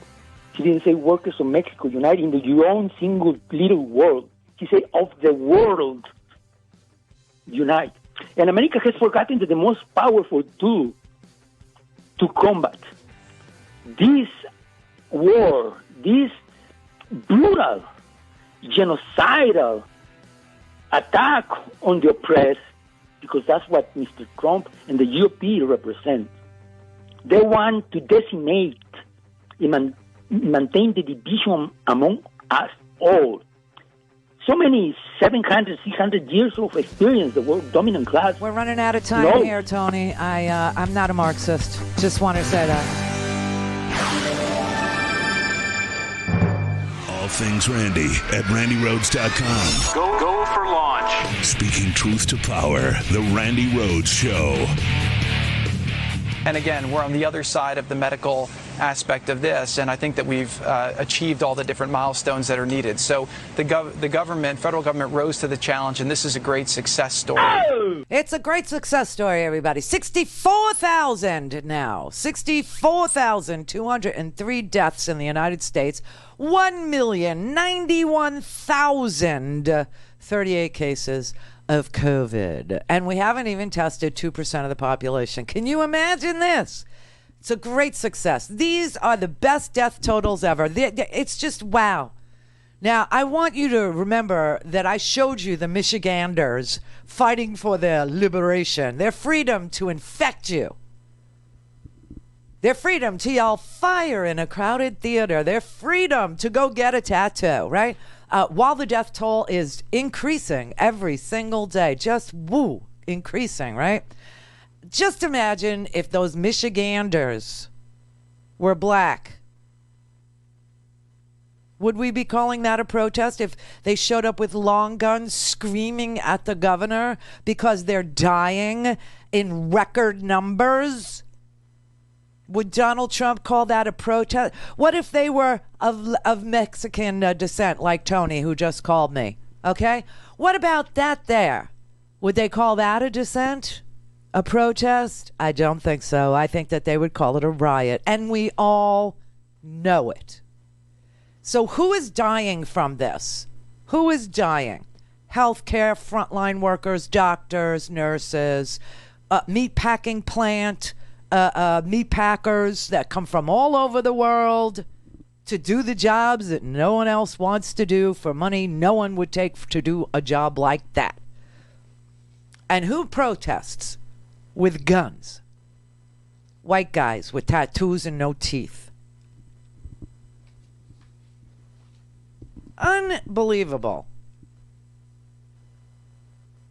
He didn't say workers of Mexico unite in your own single little world. He said of the world unite. And America has forgotten that the most powerful tool to combat this war, this brutal, genocidal attack on the oppressed, because that's what Mr. Trump and the GOP represent. They want to decimate and maintain the division among us all. So many 700, 600 years of experience, the world dominant class. We're running out of time here, Tony. I'm not a Marxist. Just want to say that. All things Randy at RandyRhodes.com. Go for launch. Speaking truth to power, the Randi Rhodes Show. And again, we're on the other side of the medical aspect of this, and I think that we've achieved all the different milestones that are needed. So the government, federal government, rose to the challenge, and this is a great success story. Oh! It's a great success story, everybody. 64,000 now. 64,203 deaths in the United States. 1,091,038 cases of COVID. And we haven't even tested 2% of the population. Can you imagine this? It's a great success. These are the best death totals ever. It's just wow. Now, I want you to remember that I showed you the Michiganders fighting for their liberation, their freedom to infect you, their freedom to yell fire in a crowded theater, their freedom to go get a tattoo, right? While the death toll is increasing every single day, just increasing, right? Just imagine if those Michiganders were black. Would we be calling that a protest if they showed up with long guns screaming at the governor because they're dying in record numbers? Would Donald Trump call that a protest? What if they were of Mexican descent, like Tony, who just called me? Okay? What about that there? Would they call that a dissent? A protest? I don't think so. I think that they would call it a riot. And we all know it. So who is dying from this? Who is dying? healthcare, frontline workers, doctors, nurses, meat packing plant, meat packers that come from all over the world to do the jobs that no one else wants to do for money no one would take to do a job like that. And who protests with guns? White guys with tattoos and no teeth. Unbelievable.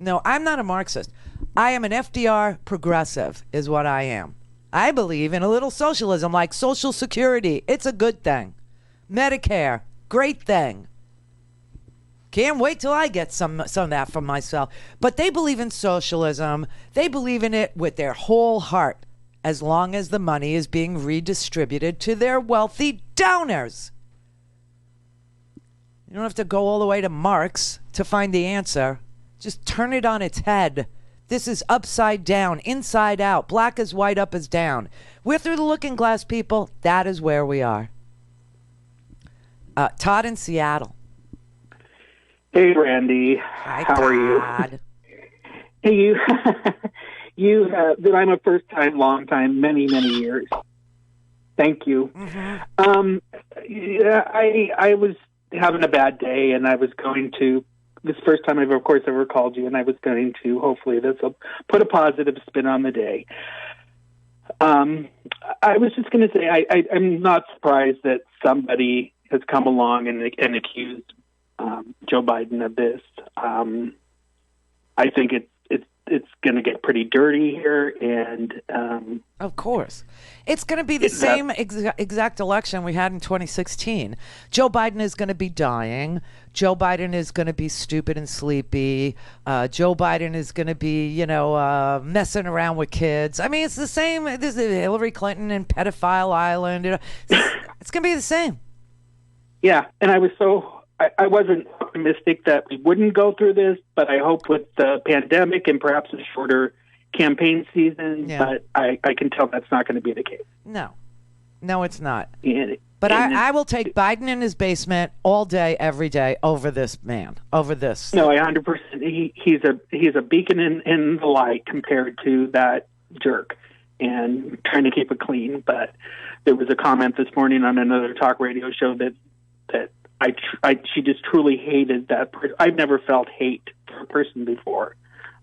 No, I'm not a Marxist. I am an FDR progressive, is what I am. I believe in a little socialism, like Social Security. It's a good thing. Medicare, great thing. Can't wait till I get some of that for myself. But they believe in socialism. They believe in it with their whole heart, as long as the money is being redistributed to their wealthy donors. You don't have to go all the way to Marx to find the answer. Just turn it on its head. This is upside down, inside out, black as white, up as down. We're through the looking glass, people. That is where we are. Todd in Seattle. Hey, Randy. Hi, How are you? Hey, you. I'm a first-time, long-time, many years. Thank you. Mm-hmm. I was having a bad day, and I was going to. This first time I've, of course, ever called you, and I was going to. Hopefully, this will put a positive spin on the day. I was just going to say I'm not surprised that somebody has come along and accused Joe Biden of this. I think it's going to get pretty dirty here, and of course, it's going to be the same exact election we had in 2016. Joe Biden is going to be dying. Joe Biden is going to be stupid and sleepy. Joe Biden is going to be, messing around with kids. I mean, it's the same. This is Hillary Clinton and Pedophile Island. It's going to be the same. Yeah, and I wasn't optimistic that we wouldn't go through this, but I hope with the pandemic and perhaps a shorter campaign season, but I can tell that's not going to be the case. No, it's not. But I will take Biden in his basement all day, every day over this man, over this. No, 100%. He's a beacon in the light compared to that jerk, and trying to keep it clean. But there was a comment this morning on another talk radio show that she just truly hated that person. I've never felt hate for a person before.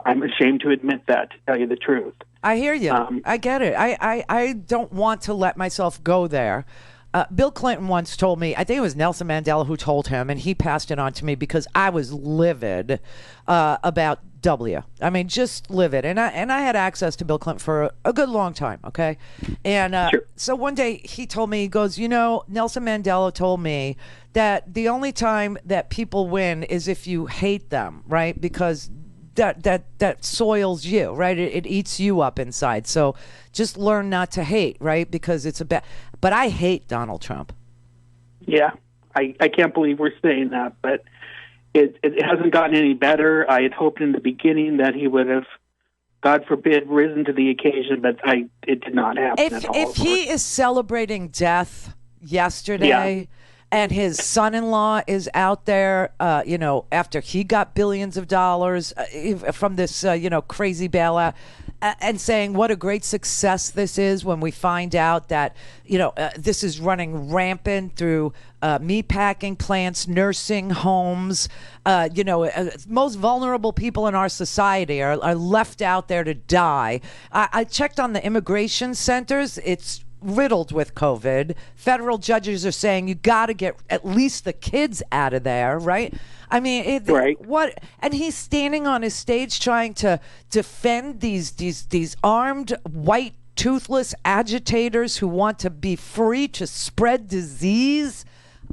I'm ashamed to admit that, to tell you the truth. I hear you. I get it. I don't want to let myself go there. Bill Clinton once told me, I think it was Nelson Mandela who told him, and he passed it on to me because I was livid about W. I mean, just livid. And I had access to Bill Clinton for a good long time, okay? And so one day he told me, he goes, Nelson Mandela told me that the only time that people win is if you hate them, right? Because that soils you, right? It eats you up inside. So just learn not to hate, right? Because it's but I hate Donald Trump. Yeah, I can't believe we're saying that, but it hasn't gotten any better. I had hoped in the beginning that he would have, God forbid, risen to the occasion, but it did not happen at all. If he is celebrating death yesterday, and his son-in-law is out there, after he got billions of dollars from this, crazy bailout, and saying what a great success this is when we find out that, this is running rampant through meatpacking plants, nursing homes. Most vulnerable people in our society are left out there to die. I checked on the immigration centers. It's riddled with COVID. Federal judges are saying you got to get at least the kids out of there, right? I mean, what? And he's standing on his stage trying to defend these armed white toothless agitators who want to be free to spread disease.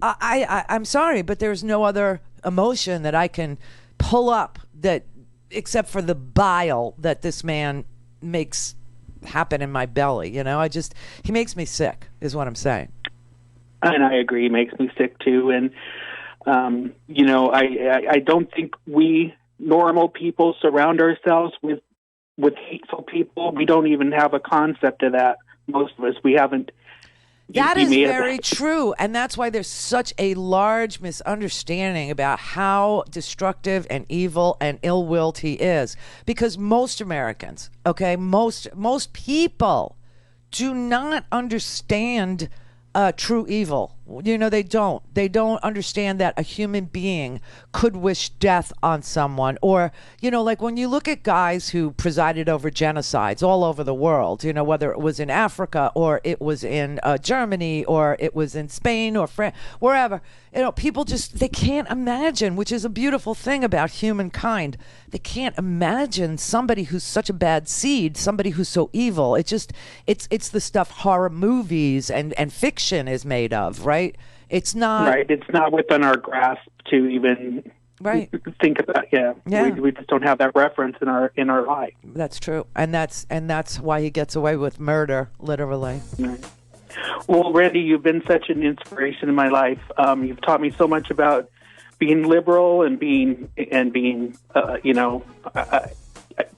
I'm sorry, but there's no other emotion that I can pull up that except for the bile that this man makes happen in my belly. He makes me sick is what I'm saying. And I agree, he makes me sick too. And I don't think we normal people surround ourselves with hateful people. We don't even have a concept of that. Most of us, we haven't That is may have- very true, and that's why there's such a large misunderstanding about how destructive and evil and ill-willed he is. Because most Americans, okay, most people do not understand true evil. You know, they don't. They don't understand that a human being could wish death on someone. Or, you know, like when you look at guys who presided over genocides all over the world, you know, whether it was in Africa or it was in Germany or it was in Spain or France, wherever, you know, people just, they can't imagine, which is a beautiful thing about humankind. They can't imagine somebody who's such a bad seed, somebody who's so evil. It just, it's the stuff horror movies and fiction is made of, right? It's not right. It's not within our grasp to even think about. Yeah. We just don't have that reference in our life. That's true, and that's why he gets away with murder, literally. Right. Well, Randi, you've been such an inspiration in my life. You've taught me so much about being liberal and being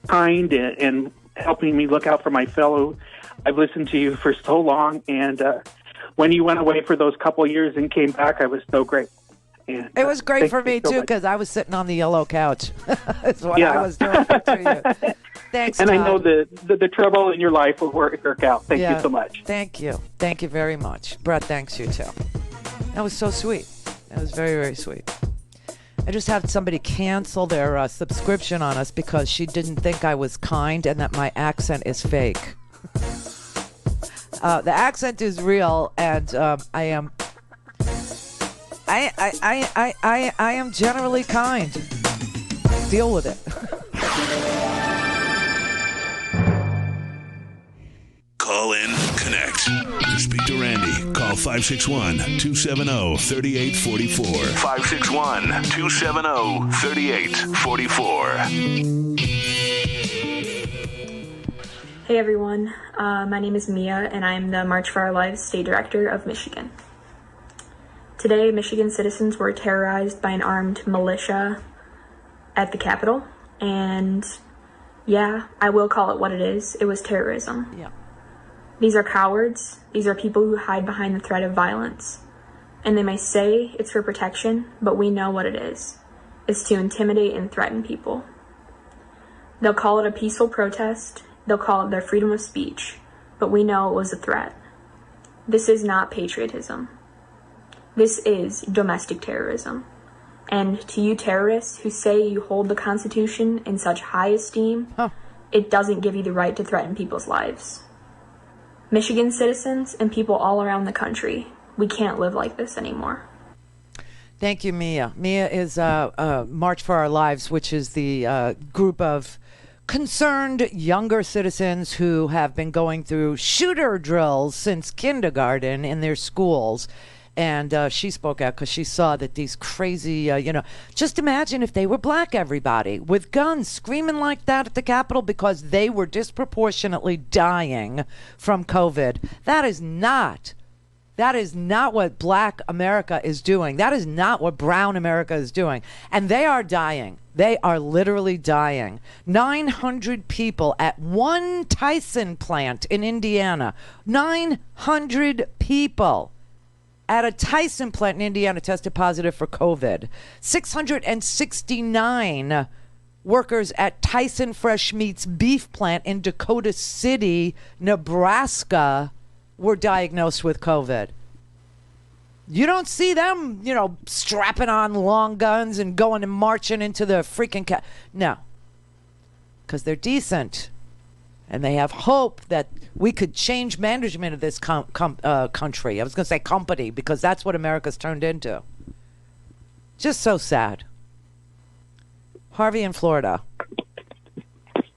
kind and helping me look out for my fellow. I've listened to you for so long, and when you went away for those couple years and came back, I was so grateful. And, it was great for me, too, because I was sitting on the yellow couch. That's what I was doing to you. Thanks, and Todd. I know the trouble in your life will work out. Thank you so much. Thank you. Thank you very much. Brett, thanks you, too. That was so sweet. That was very, very sweet. I just had somebody cancel their subscription on us because she didn't think I was kind and that my accent is fake. The accent is real, and I am generally kind. Deal with it. Call in, connect. To speak to Randi, call 561-270-3844. 561-270-3844. Hey everyone, my name is Mia and I'm the March for Our Lives State Director of Michigan. Today, Michigan citizens were terrorized by an armed militia at the Capitol, and yeah, I will call it what it is. It was terrorism. Yeah. These are cowards. These are people who hide behind the threat of violence. And they may say it's for protection, but we know what it is. It's to intimidate and threaten people. They'll call it a peaceful protest. They'll call it their freedom of speech, but we know it was a threat. This is not patriotism. This is domestic terrorism. And to you terrorists who say you hold the Constitution in such high esteem, it doesn't give you the right to threaten people's lives. Michigan citizens and people all around the country, we can't live like this anymore. Thank you, Mia. Mia is March for Our Lives, which is the group of concerned younger citizens who have been going through shooter drills since kindergarten in their schools. And she spoke out because she saw that these crazy, just imagine if they were black, everybody, with guns screaming like that at the Capitol because they were disproportionately dying from COVID. That is not what black America is doing. That is not what brown America is doing. And they are dying. They are literally dying. 900 people at one Tyson plant in Indiana. 900 people at a Tyson plant in Indiana tested positive for COVID. 669 workers at Tyson Fresh Meats beef plant in Dakota City, Nebraska, were diagnosed with COVID. You don't see them, strapping on long guns and going and marching into the freaking no. Because they're decent. And they have hope that we could change management of this country. I was going to say company because that's what America's turned into. Just so sad. Harvey in Florida.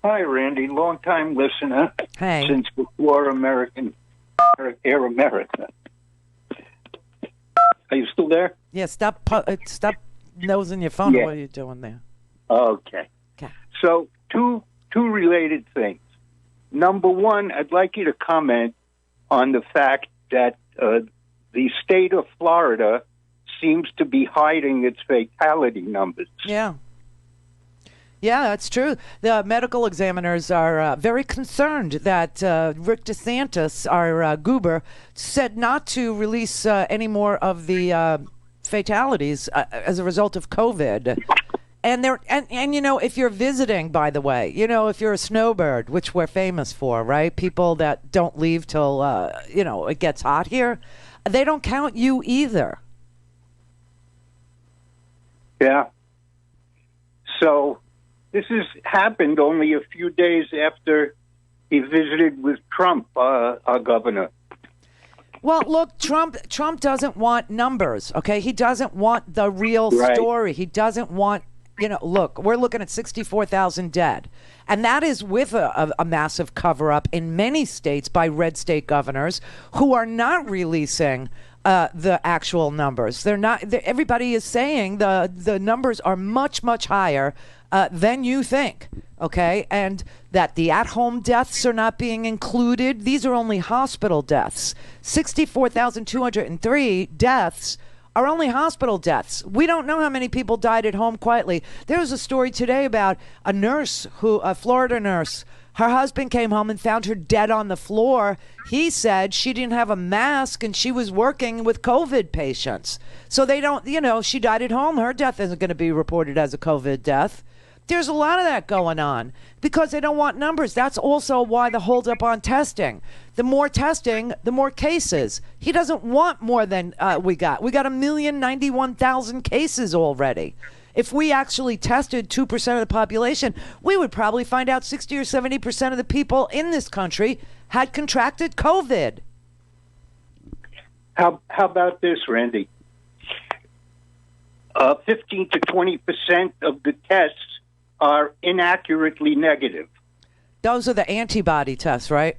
Hi, Randi. Long-time listener. Hey. Since before Air America. Are you still there? Yeah, stop nosing your phone. Yeah. What are you doing there? Okay. So, two related things. Number one, I'd like you to comment on the fact that the state of Florida seems to be hiding its fatality numbers. Yeah. Yeah, that's true. The medical examiners are very concerned that Rick DeSantis, our goober, said not to release any more of the fatalities as a result of COVID. And you know, if you're visiting, by the way, you know, if you're a snowbird, which we're famous for, right? People that don't leave till you know, it gets hot here, they don't count you either. Yeah. So this has happened only a few days after he visited with Trump, our governor. Well, look, Trump doesn't want numbers, okay? He doesn't want the real story. He doesn't want, you know, look, we're looking at 64,000 dead. And that is with a massive cover-up in many states by red state governors who are not releasing the actual numbers. They're not. Everybody is saying the numbers are much, much higher than you think, okay? And that the at-home deaths are not being included. These are only hospital deaths. 64,203 deaths are only hospital deaths. We don't know how many people died at home quietly. There was a story today about a nurse, a Florida nurse. Her husband came home and found her dead on the floor. He said she didn't have a mask and she was working with COVID patients. So they don't, you know, she died at home. Her death isn't going to be reported as a COVID death. There's a lot of that going on because they don't want numbers. That's also why the holdup on testing. The more testing, the more cases. He doesn't want more than we got. We got 1,091,000 cases already. If we actually tested 2% of the population, we would probably find out 60 or 70% of the people in this country had contracted COVID. How about this, Randy? 15 to 20% of the tests are inaccurately negative. Those are the antibody tests, right?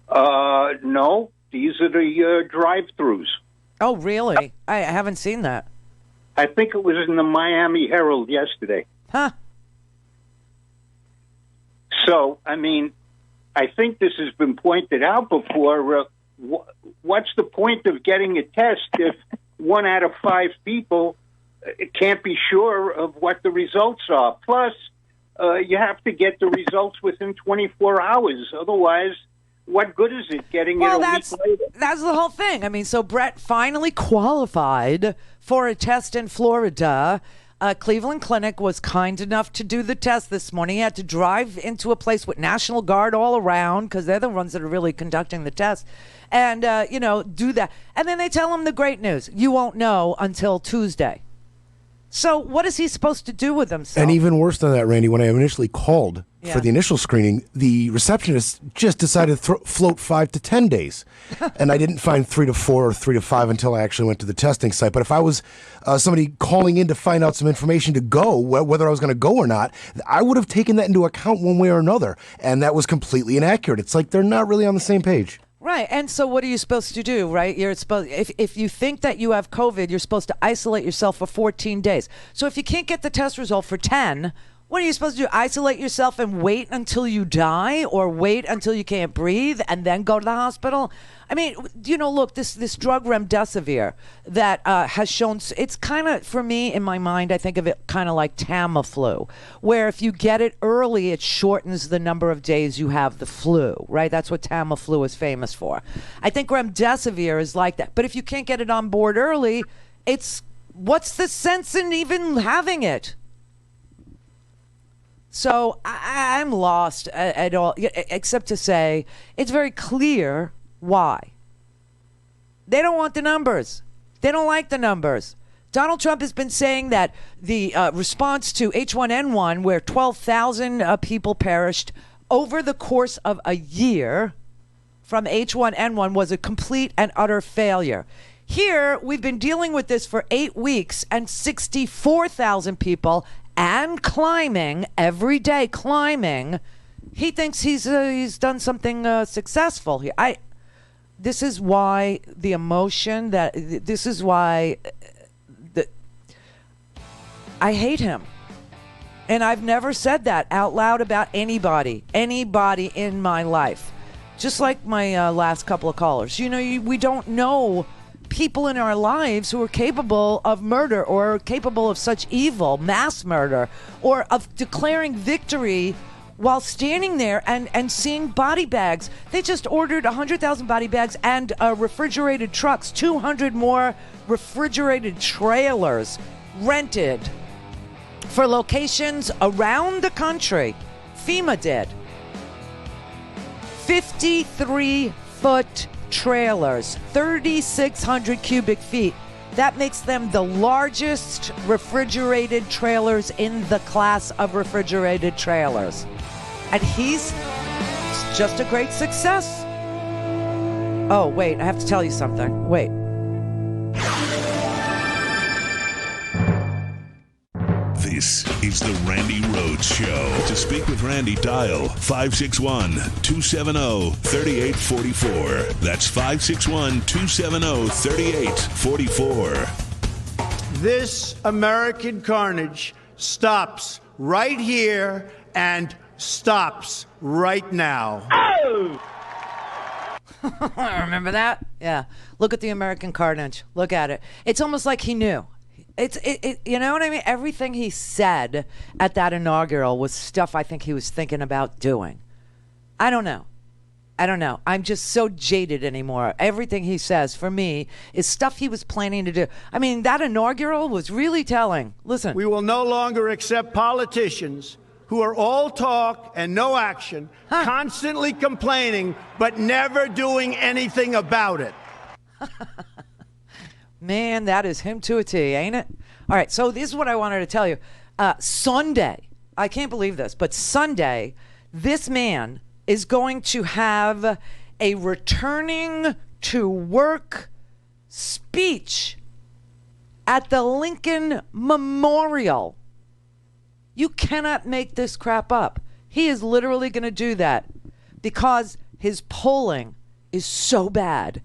No, these are the drive-thrus. Oh, really? I haven't seen that. I think it was in the Miami Herald yesterday. Huh. So, I mean, I think this has been pointed out before. What's the point of getting a test if 1 out of 5 people can't be sure of what the results are? Plus, you have to get the results within 24 hours. Otherwise, what good is it getting it a week later? That's the whole thing. I mean, so Brett finally qualified for a test in Florida. Cleveland Clinic was kind enough to do the test this morning. He had to drive into a place with National Guard all around because they're the ones that are really conducting the test and, you know, do that. And then they tell him the great news. You won't know until Tuesday. So what is he supposed to do with himself? And even worse than that, Randy, when I initially called for the initial screening, the receptionist just decided to float 5 to 10 days. And I didn't find 3 to 4 or 3 to 5 until I actually went to the testing site. But if I was somebody calling in to find out some information to go, whether I was going to go or not, I would have taken that into account one way or another. And that was completely inaccurate. It's like they're not really on the same page. Right. And so what are you supposed to do, right? You're supposed, if you think that you have COVID, you're supposed to isolate yourself for 14 days. So if you can't get the test result for 10, what are you supposed to do? Isolate yourself and wait until you die or wait until you can't breathe and then go to the hospital? I mean, you know, look, this drug remdesivir that has shown, it's kind of, for me, in my mind, I think of it kind of like Tamiflu, where if you get it early, it shortens the number of days you have the flu, right? That's what Tamiflu is famous for. I think remdesivir is like that. But if you can't get it on board early, what's the sense in even having it? So I'm lost at all, except to say it's very clear why. They don't want the numbers. They don't like the numbers. Donald Trump has been saying that the response to H1N1, where 12,000 people perished over the course of a year from H1N1, was a complete and utter failure. Here, we've been dealing with this for 8 weeks, and 64,000 people and climbing every day, climbing. He thinks he's done something successful here. This is why the emotion this is why I hate him. And I've never said that out loud about anybody in my life. Just like my last couple of callers. You know, we don't know people in our lives who are capable of murder or capable of such evil, mass murder, or of declaring victory while standing there and seeing body bags. They just ordered 100,000 body bags and refrigerated trucks, 200 more refrigerated trailers rented for locations around the country. FEMA did. 53-foot trailers, 3,600 cubic feet. That makes them the largest refrigerated trailers in the class of refrigerated trailers. And he's just a great success. Oh, wait, I have to tell you something. Wait. This is the Randi Rhodes Show. To speak with Randi, dial 561-270-3844. That's 561-270-3844. This American carnage stops right here and stops right now. Oh! Remember that? Yeah. Look at the American carnage. Look at it. It's almost like he knew. It you know what I mean? Everything he said at that inaugural was stuff I think he was thinking about doing. I don't know. I'm just so jaded anymore. Everything he says, for me, is stuff he was planning to do. I mean, that inaugural was really telling. Listen. We will no longer accept politicians who are all talk and no action, constantly complaining, but never doing anything about it. Man, that is him to a T, ain't it? All right, so this is what I wanted to tell you. Sunday, I can't believe this, but Sunday, this man is going to have a returning to work speech at the Lincoln Memorial. You cannot make this crap up. He is literally going to do that because his polling is so bad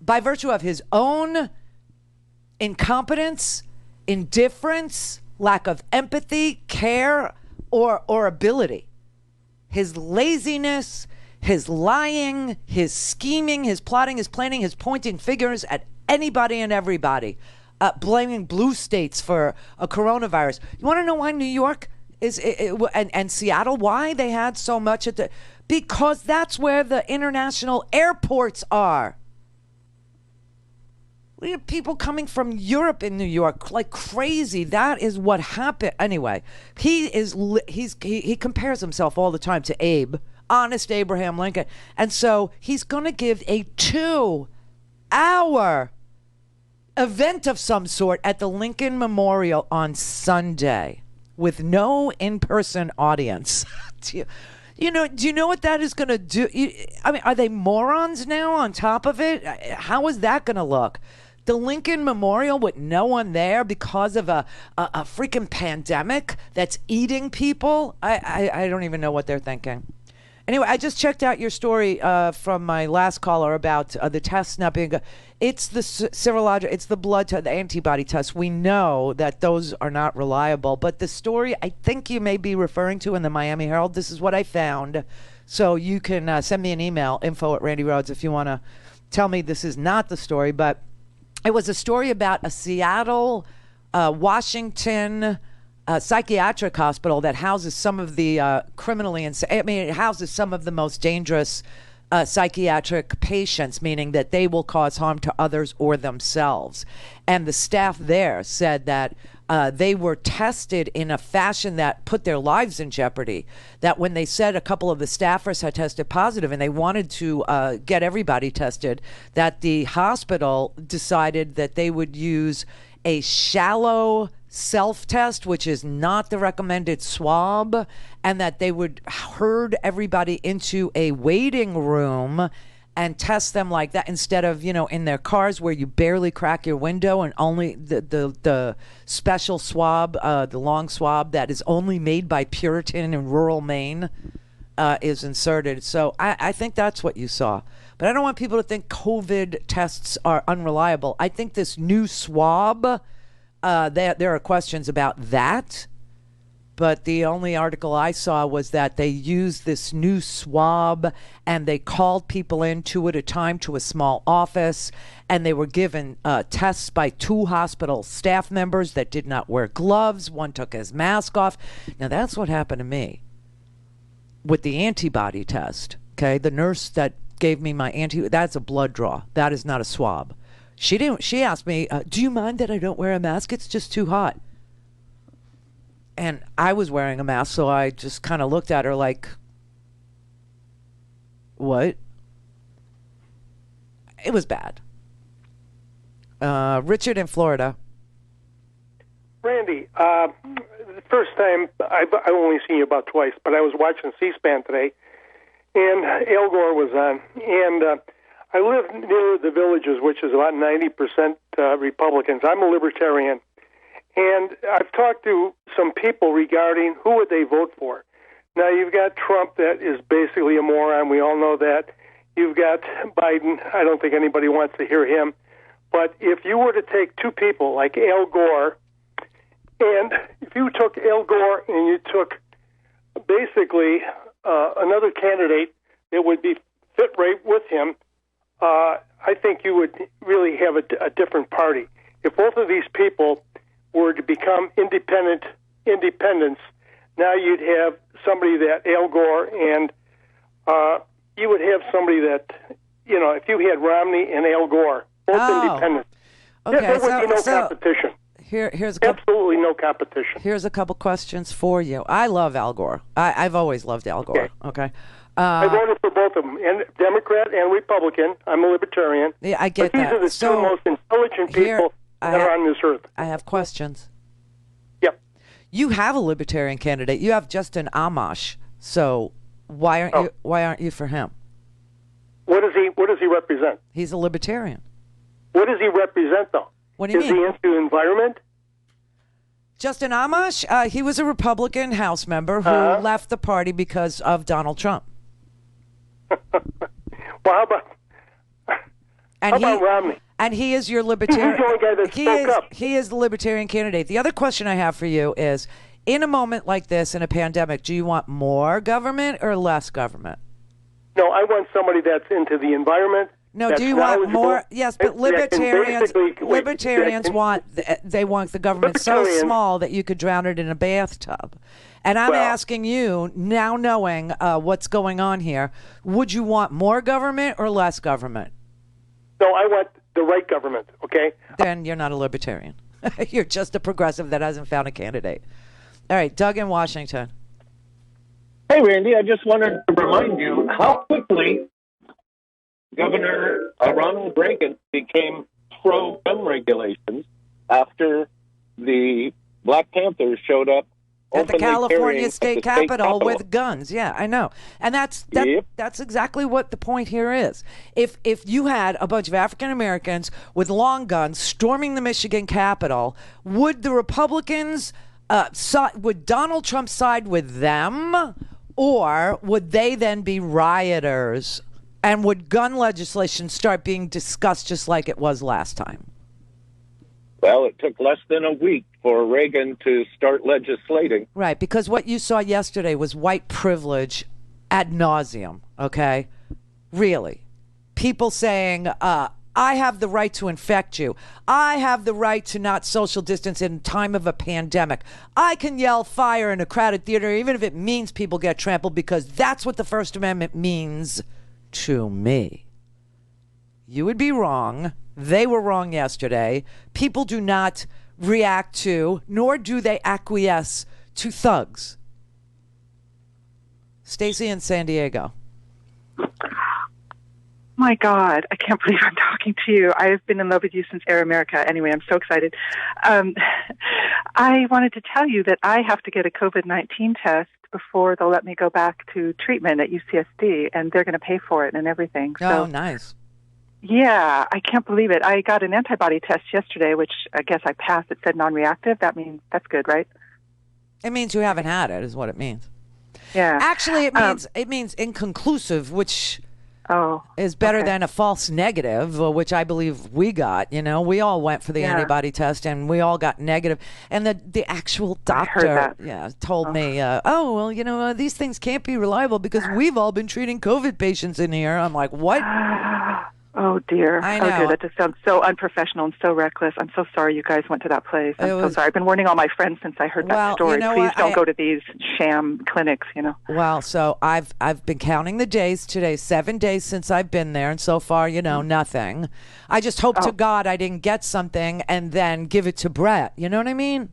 by virtue of his own incompetence, indifference, lack of empathy, care, or ability. His laziness, his lying, his scheming, his plotting, his planning, his pointing fingers at anybody and everybody. Blaming blue states for a coronavirus. You want to know why New York and Seattle, why they had so much at because that's where the international airports are. We have people coming from Europe in New York like crazy. That is what happened. Anyway, he compares himself all the time to Abe, honest Abraham Lincoln. And so he's going to give a 2-hour event of some sort at the Lincoln Memorial on Sunday with no in-person audience. Do you know what that is going to do? I mean, are they morons now on top of it? How is that going to look? The Lincoln Memorial with no one there because of a freaking pandemic that's eating people? I don't even know what they're thinking. Anyway, I just checked out your story from my last caller about the tests not being good. It's the serologic, it's the blood test, the antibody test. We know that those are not reliable. But the story I think you may be referring to in the Miami Herald, this is what I found. So you can send me an email, info@RandiRhodes, if you want to tell me this is not the story. But it was a story about a Seattle, Washington psychiatric hospital that houses some of the criminally insane. I mean, it houses some of the most dangerous psychiatric patients, meaning that they will cause harm to others or themselves. And the staff there said that they were tested in a fashion that put their lives in jeopardy. That when they said a couple of the staffers had tested positive and they wanted to get everybody tested, that the hospital decided that they would use a shallow self-test, which is not the recommended swab, and that they would herd everybody into a waiting room and test them like that instead of, in their cars where you barely crack your window and only the special swab, the long swab that is only made by Puritan in rural Maine is inserted. So I think that's what you saw. But I don't want people to think COVID tests are unreliable. I think this new swab, there are questions about that. But the only article I saw was that they used this new swab and they called people in 2 at a time to a small office, and they were given tests by 2 hospital staff members that did not wear gloves. One took his mask off. Now, that's what happened to me with the antibody test. Okay, the nurse that gave me my that's a blood draw. That is not a swab. She asked me, do you mind that I don't wear a mask? It's just too hot. And I was wearing a mask, so I just kind of looked at her like, what? It was bad. Richard in Florida. Randy, the first time, I've only seen you about twice, but I was watching C-SPAN today, and Al Gore was on, and I live near the Villages, which is about 90% Republicans. I'm a libertarian. And I've talked to some people regarding who would they vote for. Now, you've got Trump that is basically a moron. We all know that. You've got Biden. I don't think anybody wants to hear him. But if you were to take 2 people like Al Gore, and if you took Al Gore and you took basically another candidate that would be fit right with him, I think you would really have a different party. If both of these people were to become independents, now you'd have somebody that Al Gore, and you would have somebody that, if you had Romney and Al Gore, both independents, okay, there would be no competition. Here's absolutely no competition. Here's a couple questions for you. I love Al Gore. I've always loved Al Gore. Okay. I voted for both of them, and Democrat and Republican. I'm a libertarian. Yeah, I get that. These are the 2 most intelligent people that are on this earth. I have questions. Yep. You have a libertarian candidate. You have Justin Amash. So why aren't you for him? What does he represent? He's a libertarian. What does he represent, though? What do you mean? Is he into environment? Justin Amash, he was a Republican House member who left the party because of Donald Trump. Well, how about Romney? And he is your libertarian. He's the only guy that spoke up. He is the libertarian candidate. The other question I have for you is, in a moment like this, in a pandemic, do you want more government or less government? No, I want somebody that's into the environment. No, do you want more? Yes, but libertarians want the government so small that you could drown it in a bathtub. And I'm asking you, now knowing what's going on here, would you want more government or less government? No, I want the right government, okay? Then you're not a libertarian. You're just a progressive that hasn't found a candidate. All right, Doug in Washington. Hey, Randy, I just wanted to remind you how quickly Governor Ronald Reagan became pro-gun regulations after the Black Panthers showed up at the California State Capitol with guns. Yeah, I know. And that's exactly what the point here is. If you had a bunch of African Americans with long guns storming the Michigan Capitol, would the Republicans, would Donald Trump side with them, or would they then be rioters? And would gun legislation start being discussed just like it was last time? Well, it took less than a week for Reagan to start legislating. Right, because what you saw yesterday was white privilege ad nauseum, okay? Really. People saying, I have the right to infect you. I have the right to not social distance in time of a pandemic. I can yell fire in a crowded theater, even if it means people get trampled, because that's what the First Amendment means to me. You would be wrong. They were wrong yesterday. People do not react to, nor do they acquiesce to thugs. Stacy in San Diego. My God, I can't believe I'm talking to you. I've been in love with you since Air America. Anyway, I'm so excited. I wanted to tell you that I have to get a COVID-19 test before they'll let me go back to treatment at UCSD, and they're going to pay for it and everything. Oh, nice. Yeah, I can't believe it. I got an antibody test yesterday, which I guess I passed. It said non-reactive. That means that's good, right? It means you haven't had it, is what it means. Yeah. Actually, it means inconclusive, which is better than a false negative, which I believe we got. You know, we all went for the antibody test and we all got negative. And the actual doctor told me, well, you know, these things can't be reliable because we've all been treating COVID patients in here. I'm like, what? Oh, dear. I know. Oh, dear. That just sounds so unprofessional and so reckless. I'm so sorry you guys went to that place. I'm so sorry. I've been warning all my friends since I heard that story. You know Please don't go to these sham clinics, you know. Well, so I've been counting the days today, 7 days since I've been there, and so far, you know, nothing. I just hope to God I didn't get something and then give it to Brett. You know what I mean?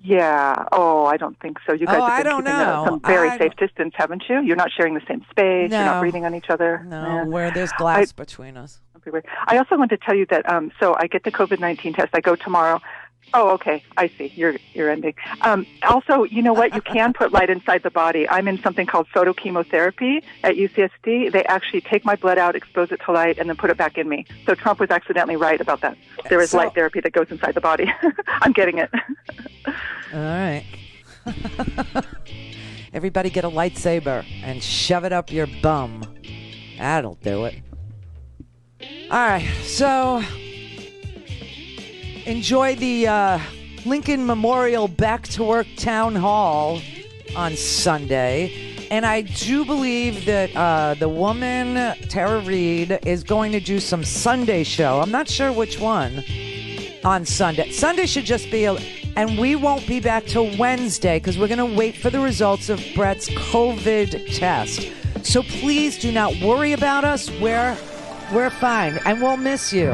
Yeah. Oh, I don't think so. You guys have been keeping some very safe distance, haven't you? You're not sharing the same space. No. You're not breathing on each other. No, where there's glass between us. I also want to tell you that, so I get the COVID-19 test. I go tomorrow. Oh, okay. I see. You're ending. Also, you know what? You can put light inside the body. I'm in something called photochemotherapy at UCSD. They actually take my blood out, expose it to light, and then put it back in me. So Trump was accidentally right about that. There is light therapy that goes inside the body. I'm getting it. All right. Everybody get a lightsaber and shove it up your bum. That'll do it. All right, so enjoy the Lincoln Memorial Back to Work Town Hall on Sunday. And I do believe that the woman, Tara Reid, is going to do some Sunday show. I'm not sure which one on Sunday. Sunday should just be and we won't be back till Wednesday because we're going to wait for the results of Brett's COVID test. So please do not worry about us. We're fine, and we'll miss you.